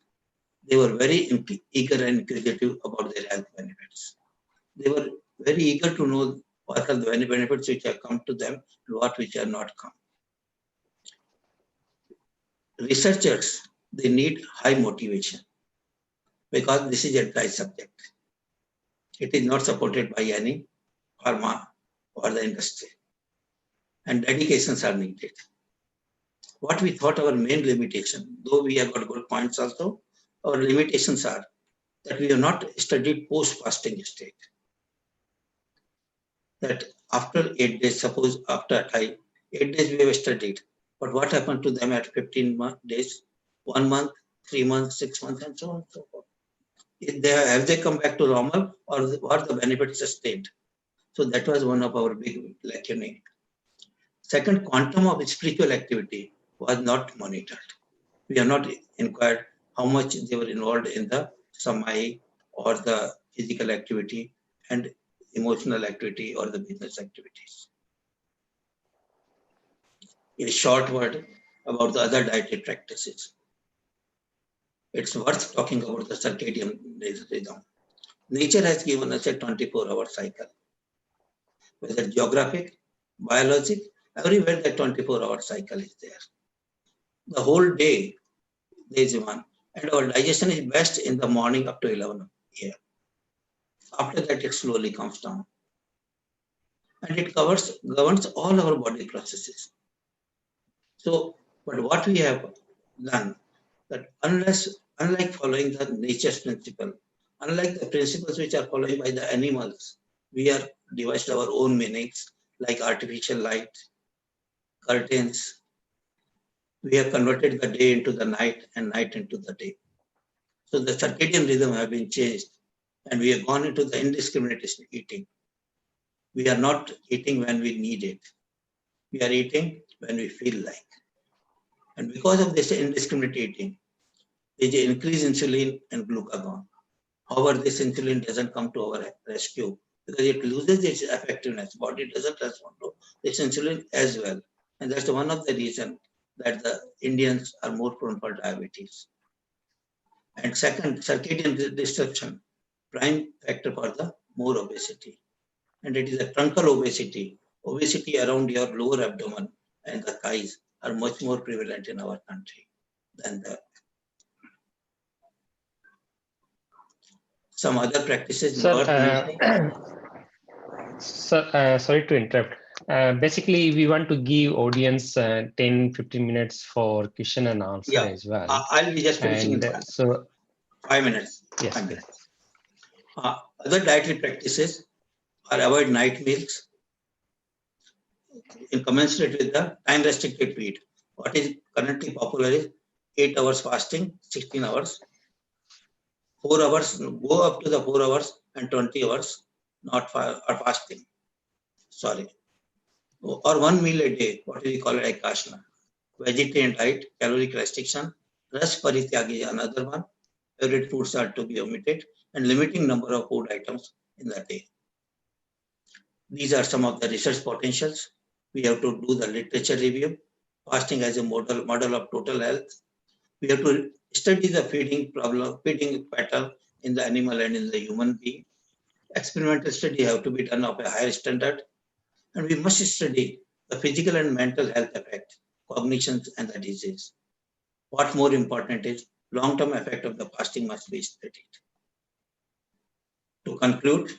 they were very eager and inquisitive about their health benefits. They were very eager to know what are the benefits which have come to them and what which are not come. Researchers, they need high motivation because this is a dry subject. It is not supported by any pharma or the industry. And dedications are needed. What we thought our main limitation, though we have got good points also, our limitations are that we have not studied post-fasting state. That after 8 days, suppose after 8 days we have studied, but what happened to them at 15 days, 1 month, 3 months, 6 months, and so on and so forth. Have they come back to normal or are the benefits sustained? So that was one of our big lacunae. Second, quantum of spiritual activity was not monitored. We have not inquired how much they were involved in the samai or the physical activity and emotional activity or the business activities. A short word about the other dietary practices. It's worth talking about the circadian rhythm. Nature has given us a 24-hour cycle. Whether geographic, biologic, everywhere the 24-hour cycle is there. The whole day, there is one. And our digestion is best in the morning up to 11 a.m. After that, it slowly comes down. And it governs all our body processes. So, but what we have done, that unlike following the nature's principle, unlike the principles which are followed by the animals, we are devised our own meanings like artificial light, curtains. We have converted the day into the night and night into the day. So the circadian rhythm have been changed and we have gone into the indiscriminate eating. We are not eating when we need it. We are eating when we feel like. And because of this indiscriminate eating, there is an increased insulin and glucagon. However, this insulin doesn't come to our rescue because it loses its effectiveness. Body doesn't respond to this insulin as well. And that's one of the reasons that the Indians are more prone for diabetes. And second, circadian disruption, prime factor for the more obesity. And it is a truncal obesity. Obesity around your lower abdomen and the thighs are much more prevalent in our country than the some other practices. Sorry to interrupt. Basically, we want to give audience 10-15 minutes for question and answer as well. I'll be just finishing in 5 minutes. Yes. 5 minutes. Other dietary practices are avoid night meals in commensurate with the time restricted feed. What is currently popular is 8 hours fasting, 16 hours, 4 hours, go up to the 4 hours and 20 hours, not fasting. Sorry. Or 1 meal a day, what do we call it, Ekashna. Vegetarian diet, caloric restriction, ras parityagi is another one. Favorite foods are to be omitted and limiting number of food items in the day. These are some of the research potentials. We have to do the literature review. Fasting as a model of total health. We have to study the feeding pattern in the animal and in the human being. Experimental study have to be done of a higher standard. And we must study the physical and mental health effect, cognitions and the disease. What more important is long-term effect of the fasting must be studied. To conclude,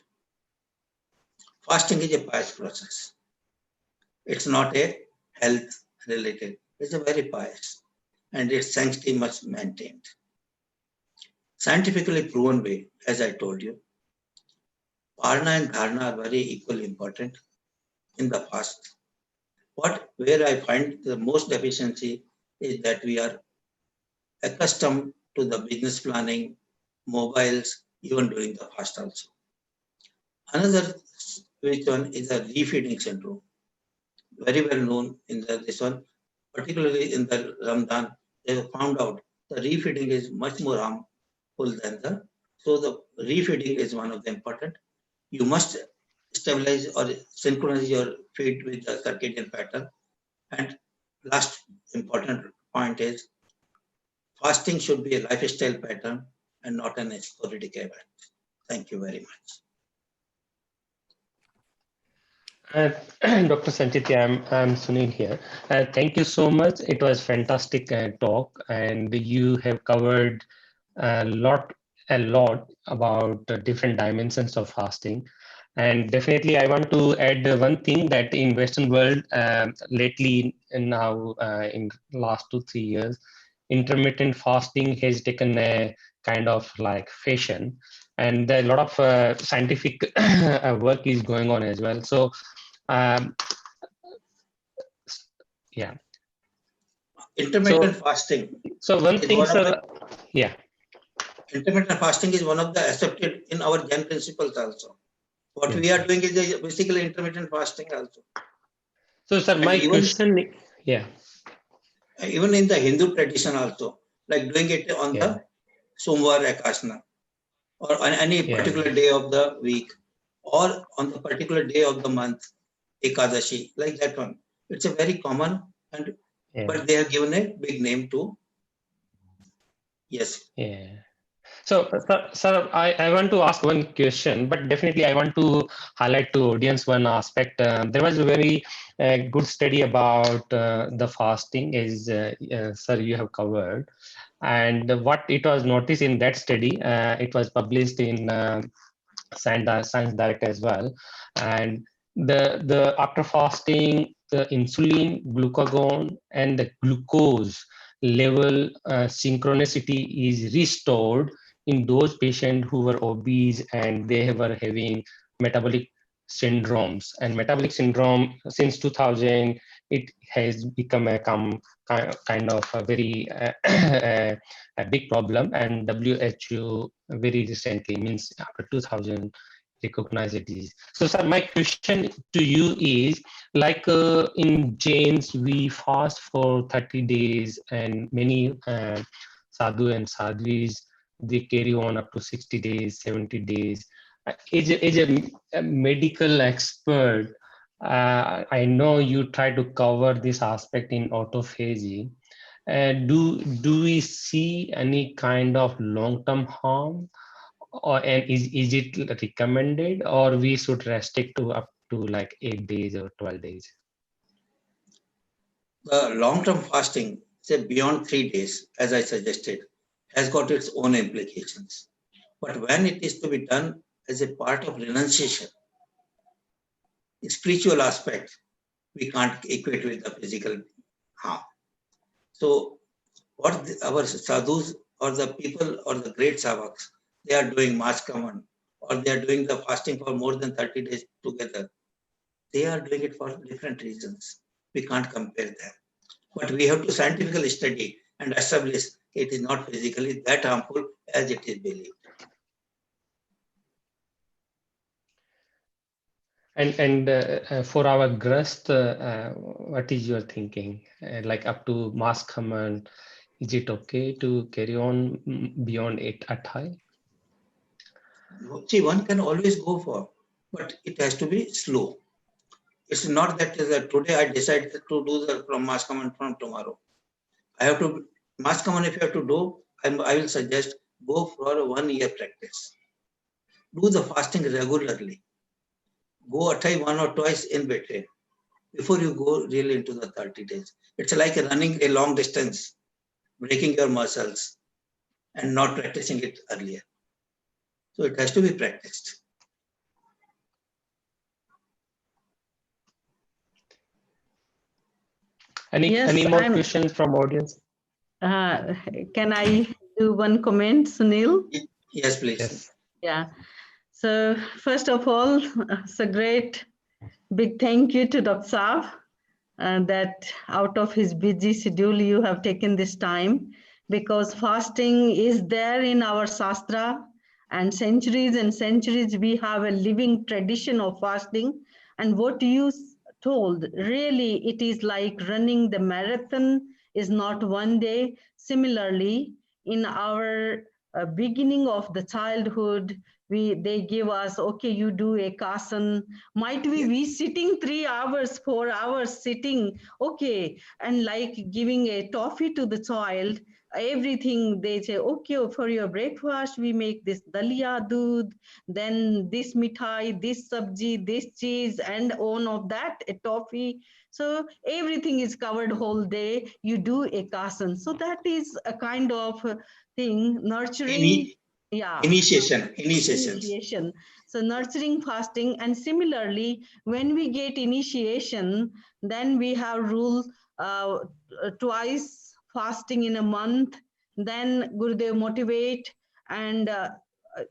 fasting is a pious process. It's not a health related. It's a very pious and its sanctity must be maintained. Scientifically proven way, as I told you, Parna and Dharna are very equally important in the fast. Where I find the most deficiency is that we are accustomed to the business planning, mobiles, even during the fast also. Another which one is a refeeding syndrome. Very well known in this one, particularly in the Ramadan, they have found out the refeeding is much more harmful than so the refeeding is one of the important. You must stabilize or synchronize your feed with the circadian pattern. And last important point is fasting should be a lifestyle pattern and not an sporadic event. Thank you very much. Dr. Sanchetee, I'm Sunil here. Thank you so much. It was fantastic talk, and you have covered a lot about different dimensions of fasting. And definitely, I want to add one thing that in Western world, lately now in last 2-3 years, intermittent fasting has taken a kind of like fashion, and a lot of scientific work is going on as well. So, yeah. Intermittent fasting. So one thing, sir, yeah. Intermittent fasting is one of the accepted in our Jain principles also. What we are doing is basically intermittent fasting also. So, sir, my question, yeah. Even in the Hindu tradition also, like doing it on the Somvar Ekashna or on any particular day of the week or on the particular day of the month, Ekadashi, like that one. It's a very common, and but they have given a big name to. Yes. Yeah. So, sir, I want to ask one question, but definitely I want to highlight to audience one aspect. There was a very good study about the fasting, as sir, you have covered. And what it was noticed in that study, it was published in Science Direct as well. And the after fasting, the insulin, glucagon, and the glucose level synchronicity is restored in those patients who were obese and they were having metabolic syndromes. And metabolic syndrome since 2000, it has become a kind of a very a big problem. And WHO very recently, means after 2000, recognize a disease. So, sir, my question to you is, like in Jains, we fast for 30 days, and many sadhu and sadhvis, they carry on up to 60 days, 70 days. As a medical expert, I know you try to cover this aspect in autophagy. Do we see any kind of long-term harm, or and is it recommended, or we should restrict to up to like 8 days or 12 days? The long-term fasting, say beyond 3 days, as I suggested, has got its own implications. But when it is to be done as a part of renunciation, the spiritual aspect, we can't equate with the physical harm. So what our sadhus or the people or the great savaks, they are doing mass command, or they are doing the fasting for more than 30 days together. They are doing it for different reasons. We can't compare them. But we have to scientifically study and establish it is not physically that harmful as it is believed. And for our grust, what is your thinking? Like up to mass command, is it okay to carry on beyond 8 at high? See, one can always go for, but it has to be slow. It's not that today I decided to do the from mass command from tomorrow. I have to mass command. If you have to do, I will suggest go for a 1 year practice. Do the fasting regularly. Go attay one or twice in between before you go really into the 30 days. It's like running a long distance, breaking your muscles and not practicing it earlier. So it has to be practiced. Any more questions from audience? Can I do one comment, Sunil? Yes, please. Yes. Yeah. So first of all, it's a great big thank you to Dr. Saab that out of his busy schedule, you have taken this time, because fasting is there in our Shastra, and centuries we have a living tradition of fasting. And what you told, really, it is like running the marathon is not one day. Similarly, in our beginning of the childhood, they give us, okay, you do a kasan. Might we be sitting 3 hours, 4 hours sitting, okay, and like giving a toffee to the child, everything they say, okay, for your breakfast, we make this dalia doodh, then this mithai, this sabji, this cheese, and on of that, a toffee. So everything is covered whole day. You do a kasan. So that is a kind of thing, nurturing. Initiation. So nurturing fasting, and similarly, when we get initiation, then we have rule twice fasting in a month. Then Gurudev motivate, and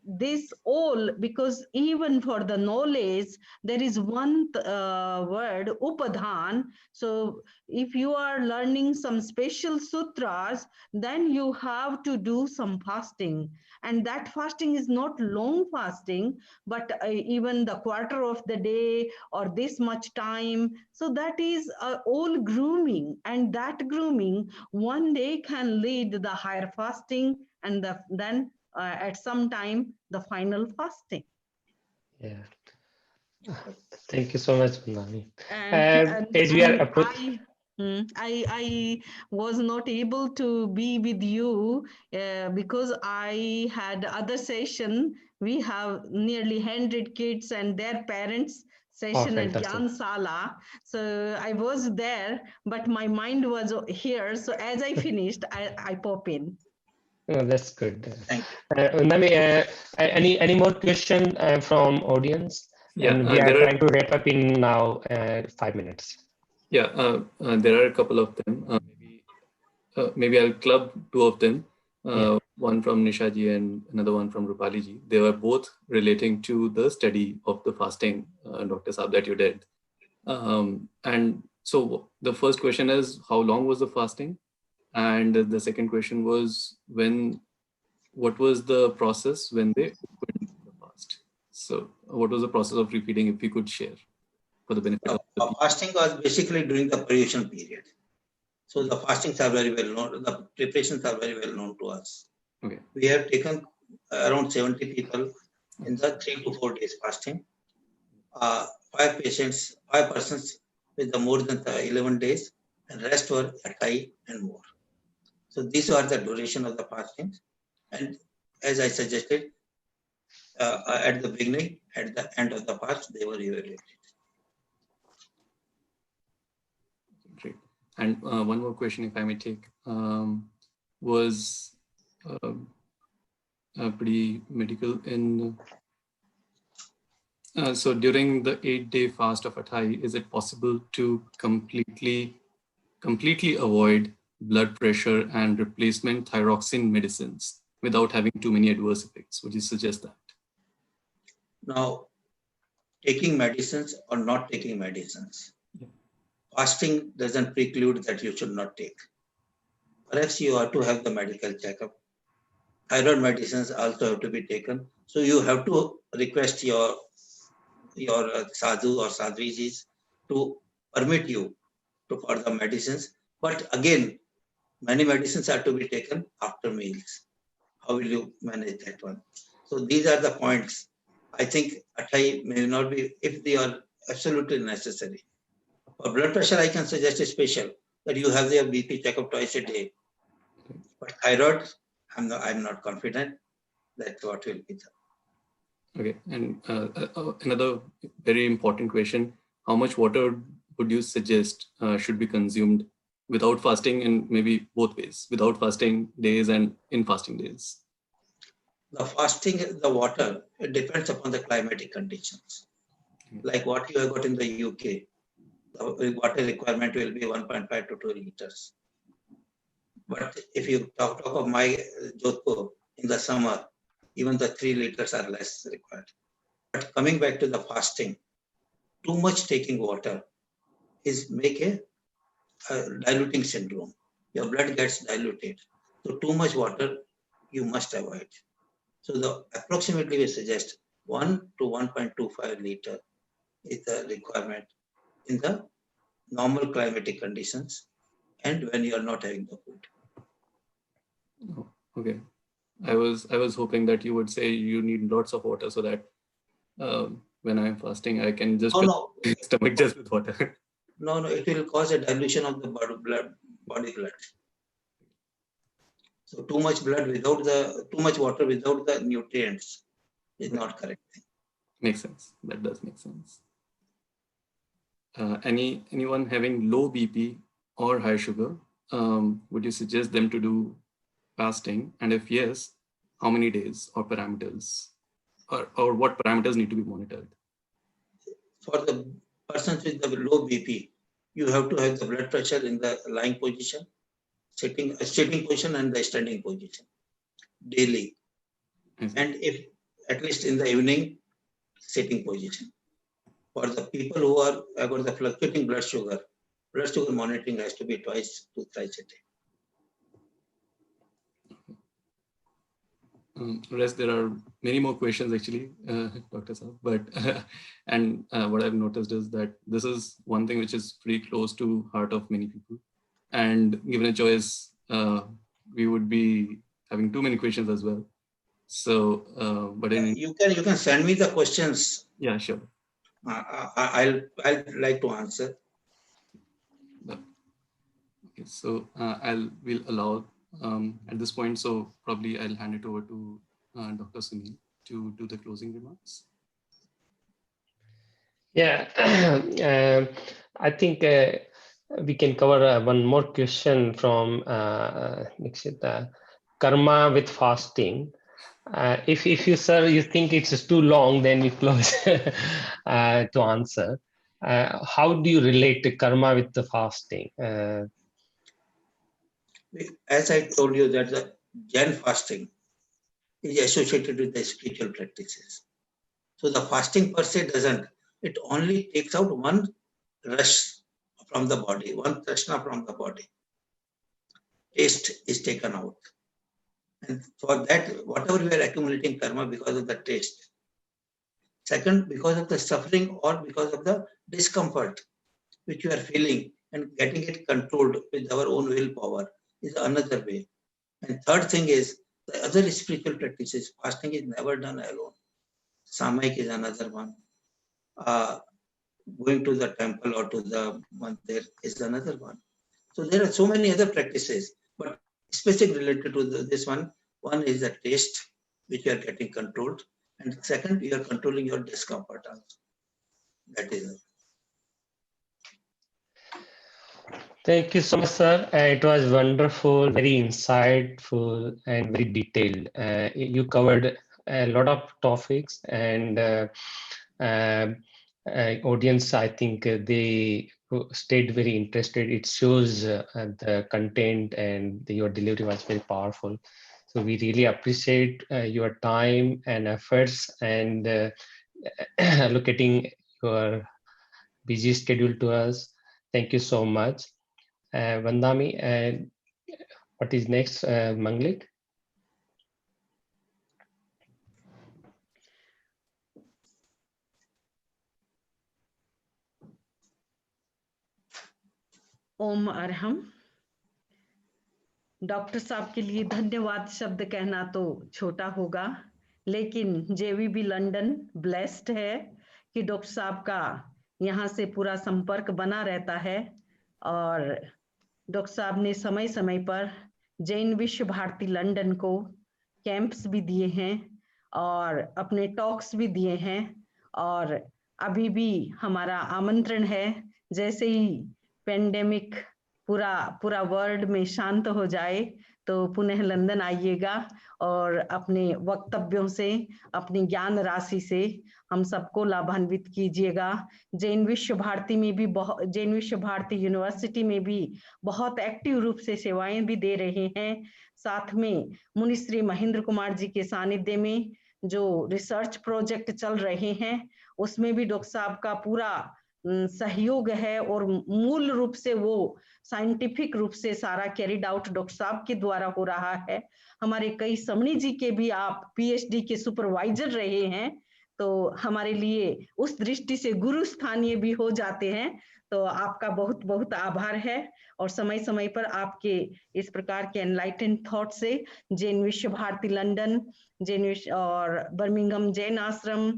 this all, because even for the knowledge, there is one word, upadhan. So if you are learning some special sutras, then you have to do some fasting. And that fasting is not long fasting, but even the quarter of the day or this much time. So that is all grooming, and that grooming one day can lead the higher fasting, and then at some time the final fasting. Yeah. Thank you so much, Nani. And As we are approaching, I was not able to be with you because I had other session. We have nearly 100 kids and their parents session at Gyan Sala. So I was there, but my mind was here. So as I finished, I pop in. Oh, that's good. Nami, any more question from audience? Yeah, and we are trying to wrap up in now 5 minutes. Yeah, there are a couple of them. Maybe I'll club two of them. One from Nishaji and another one from Rupaliji. They were both relating to the study of the fasting, Dr. Saab, that you did. And so the first question is, how long was the fasting? And the second question was, what was the process when they opened the fast? So what was the process of refeeding, if you could share for the benefit of the people? Fasting was basically during the purgation period. So the fastings are very well known. The preparations are very well known to us. Okay. We have taken around 70 people in the 3 to 4 days fasting. 5 persons with the more than 11 days, and rest were at high and more. So these are the duration of the fastings. And as I suggested at the beginning, at the end of the fast, they were evaluated. Great. And one more question, if I may take, was pretty medical in. So during the 8-day fast of Athai, is it possible to completely avoid blood pressure and replacement thyroxine medicines without having too many adverse effects? Would you suggest that? Now, taking medicines or not taking medicines, fasting doesn't preclude that you should not take. Perhaps you have to have the medical checkup. Thyroid medicines also have to be taken. So you have to request your sadhu or sadhvijis to permit you for the medicines. But again, many medicines are to be taken after meals. How will you manage that one? So these are the points. I think Athai may not be, if they are absolutely necessary. For blood pressure, I can suggest a special, that you have their BP checkup twice a day. But thyroid, I'm not confident that what will be done. Okay, and another very important question: how much water would you suggest should be consumed without fasting, and maybe both ways, without fasting days and in fasting days? The fasting, the water, it depends upon the climatic conditions. Like what you have got in the UK, the water requirement will be 1.5 to 2 liters. But if you talk of my Jodhpur in the summer, even the 3 liters are less required. But coming back to the fasting, too much taking water is make a diluting syndrome. Your blood gets diluted. So too much water you must avoid. So approximately we suggest 1 to 1.25 liter is the requirement in the normal climatic conditions and when you are not having the food. Oh, okay. I was hoping that you would say you need lots of water so that when I'm fasting, I can just stomach just with water. No, it will cause a dilution of the body blood. So too much water without the nutrients is not correct. Makes sense. That does make sense. Anyone having low BP or high sugar, would you suggest them to do fasting? And if yes, how many days or parameters, or what parameters need to be monitored? For the persons with the low BP, you have to have the blood pressure in the lying position, sitting position and the standing position daily. And if at least in the evening, sitting position. For the people who have got the fluctuating blood sugar monitoring has to be twice to thrice a day. Rest, there are many more questions actually, Dr. Saab, but and what I've noticed is that this is one thing which is pretty close to heart of many people. And given a choice, we would be having too many questions as well. So, but you can send me the questions. Yeah, sure. I'll like to answer. Okay, so we'll allow at this point. So probably I'll hand it over to Dr. Sunil to do the closing remarks. Yeah, I think we can cover one more question from Nikshita. Karma with fasting. If you, sir, you think it's too long, then you close to answer. How do you relate to karma with the fasting? As I told you that the Jain fasting is associated with the spiritual practices. So the fasting per se doesn't. It only takes out one rush from the body, one prashna from the body. Taste is taken out. And for that, whatever we are accumulating karma because of the taste, Second, because of the suffering or because of the discomfort which you are feeling, and getting it controlled with our own willpower is another way. And third thing is the other spiritual practices. Fasting is never done alone. Samayik is another one. Going to the temple or to the mandir is another one. So there are so many other practices, but specific related to this one. One is the taste, which you are getting controlled, and second, you are controlling your discomfort also. That is it. Thank you so much, sir. It was wonderful, very insightful, and very detailed. You covered a lot of topics, and audience, I think they stayed very interested. It shows the content and your delivery was very powerful. So we really appreciate your time and efforts and allocating your busy schedule to us. Thank you so much. Vandami, what is next, Manglik? Om Arham. Doctor साहब के लिए धन्यवाद शब्द कहना तो छोटा होगा, लेकिन जेवीबी लंदन ब्लेस्ड है कि डॉक्टर साहब का यहाँ से पूरा संपर्क बना रहता है, और डॉक्टर साहब ने समय समय पर जैन विश्व भारती लंदन को कैंप्स भी दिए हैं और अपने टॉक्स भी दिए हैं, और अभी भी हमारा आमंत्रण है, जैसे ही पेंडेमिक पूरा वर्ल्ड में शांत हो जाए तो पुनः लंदन आइएगा और अपने वक्तव्यों से, अपनी ज्ञान राशि से हम सबको लाभान्वित कीजिएगा। जैन विश्व भारती में भी जैन विश्व भारती यूनिवर्सिटी में भी बहुत एक्टिव रूप से सेवाएं भी दे रहे हैं। साथ में मुनिश्री महेंद्र कुमार जी के सानिध्य में जो रिसर्च प्रोजेक्ट चल रहे हैं उसमें भी डॉक्टर साहब का पूरा सहयोग है, और मूल रूप से वो साइंटिफिक रूप से सारा कैरिड आउट डॉक्टर साहब के द्वारा हो रहा है। हमारे कई समणी जी के भी आप पीएचडी के सुपरवाइजर रहे हैं, तो हमारे लिए उस दृष्टि से गुरु स्थानीय भी हो जाते हैं। तो आपका बहुत बहुत आभार है, और समय समय पर आपके इस प्रकार के एनलाइटेंड थॉट से जैन विश्व भारती लंदन, जैन विश्व और बर्मिंघम जैन आश्रम,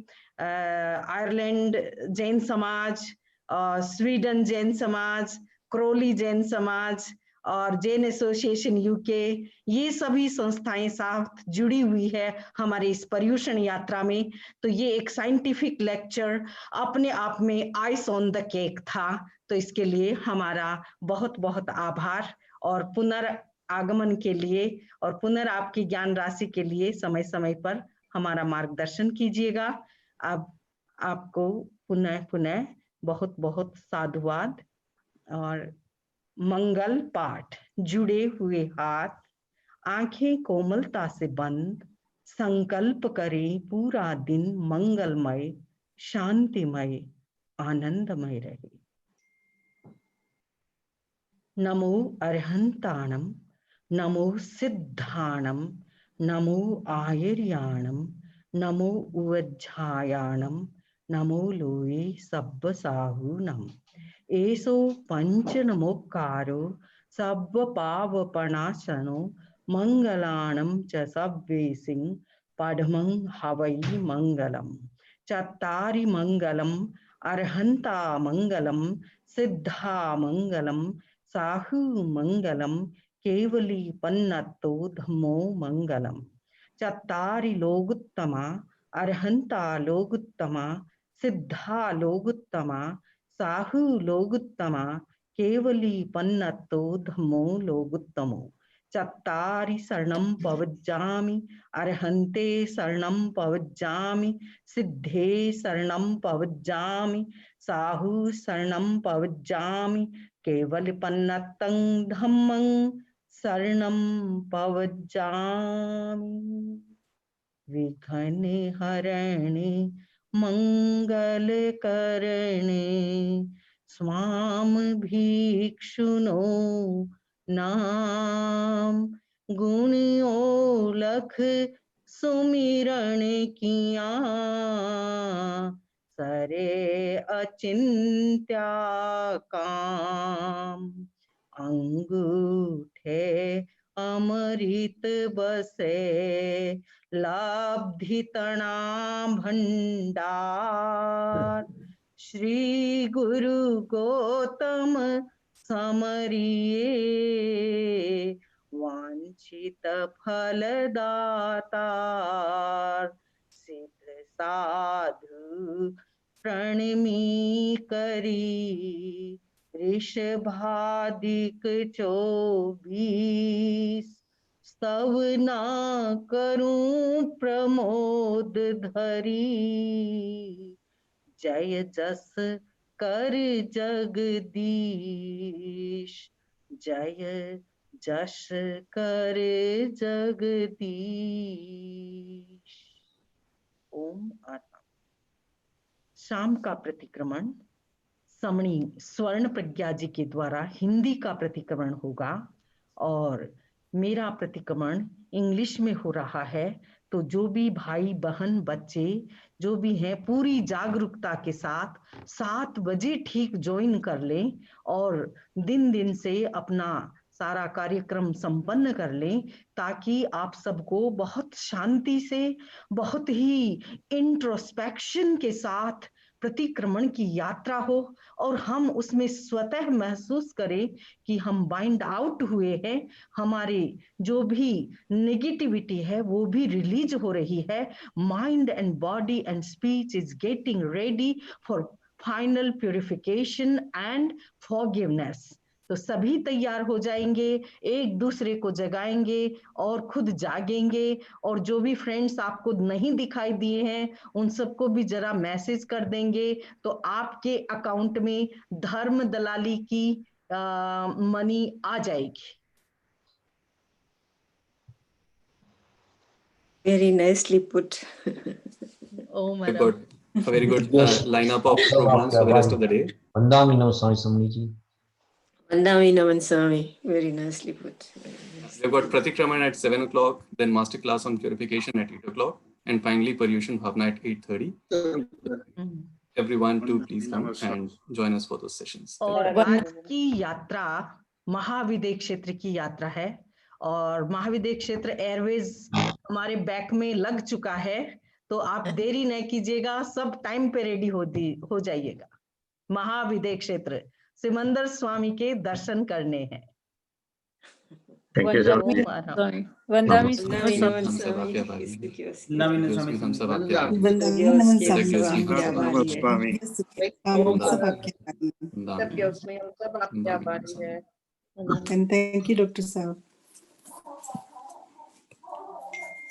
आयरलैंड जैन समाज, स्वीडन जैन समाज, क्रोली जैन समाज और जैन एसोसिएशन यूके, ये सभी संस्थाएं साथ जुड़ी हुई है हमारे इस पर्यूषण यात्रा में। तो ये एक साइंटिफिक लेक्चर अपने आप में आइस ऑन द केक था, तो इसके लिए हमारा बहुत बहुत आभार, और पुनर्आगमन के लिए और आपकी ज्ञान राशि के लिए समय समय पर हमारा मार्गदर्शन कीजिएगा। अब आपको पुनः बहुत बहुत साधुवाद। और मंगल पाठ। जुड़े हुए हाथ, आंखें कोमलता से बंद, संकल्प करें पूरा दिन मंगलमय, शांतिमय, आनंदमय रहे। नमो अरहंताणम, नमो सिद्धाणम, नमो आयर्याणम, नमो उवज्झायाणम, नमो लोये सब्ब साहूनम। एसो पंच नमोकारो सब्ब पावपनाशनो, मंगलाणम च सब्वेसिं पढ़मं हवै मंगलम। चत्तारि मंगलम अरहंता मंगलम, सिद्धा मंगलम, साहु मंगलम, केवली पन्नतो धम्मो मंगलम। चत्तारि लोगुत्तमा, अरहंता लोगुत्तमा, सिद्धा लोगुत्तमा, साहु लोगुत्तमा, केवली पन्नतो धम्मो लोगुत्तमो। चत्तारि शरणं पवज्जामि, अरहन्ते शरणं पवज्जामि, सिद्धे शरणं पवज्जामि, साहु शरणं पवज्जामि, केवल पन्नतं धम्मं शरणं पवज्जामि। विघ्न हरणे मंगल करणे, स्वाम भिक्षुनो नाम। गुण ओलख सुमिरण किया, करे अचिंत्या काम, अंगूठे अमृत बसे लाब्धि तना भंडार, श्री गुरु गौतम समरिये वांछित फलदातार, सिद्ध साधु प्रणमी करी ऋषभादिक 24, स्तवना करूं प्रमोद धरी, जय जस कर जगदीश, जय जश कर जगदीश। ओम आत्मा। शाम का प्रतिक्रमण समणी स्वर्ण प्रज्ञा जी के द्वारा हिंदी का प्रतिक्रमण होगा और मेरा प्रतिक्रमण इंग्लिश में हो रहा है। तो जो भी भाई बहन बच्चे जो भी हैं पूरी जागरूकता के साथ 7 बजे ठीक ज्वाइन कर लें और दिन दिन से अपना सारा कार्यक्रम संपन्न कर लें, ताकि आप सबको बहुत शांति से, बहुत ही इंट्रोस्पेक्शन के साथ प्रतिक्रमण की यात्रा हो और हम उसमें स्वतः महसूस करें कि हम बाइंड आउट हुए हैं, हमारे जो भी नेगेटिविटी है वो भी रिलीज हो रही है, mind and body and speech is getting ready for final purification and forgiveness. तो सभी तैयार हो जाएंगे, एक दूसरे को जगाएंगे और खुद जागेंगे, और जो भी फ्रेंड्स आपको नहीं दिखाई दिए हैं उन सबको भी जरा मैसेज कर देंगे, तो आपके अकाउंट में धर्म दलाली की मनी आ जाएगी। Very nicely put. Oh, We've madam. got a very good lineup of programs for the rest of the day. Vandami Naman Swami. Vandami Naman Swami. Very nicely put. We've got Pratikraman at 7 o'clock, then masterclass on purification at 8 o'clock, and finally Paryushan Bhavna at 8:30. Everyone to please come and join us for those sessions. और आज की यात्रा महाविदेय क्षेत्र की यात्रा है और महाविदेय क्षेत्र एयरवेज हमारे बैक में लग चुका है, तो आप देरी नहीं कीजिएगा, सब टाइम पे रेडी हो जाइएगा। महाविदेय क्षेत्र सिमंदर स्वामी के दर्शन करने हैं। Thank you, Vandami Vandami Naman Swami. Swami. And thank you, Dr. Saab.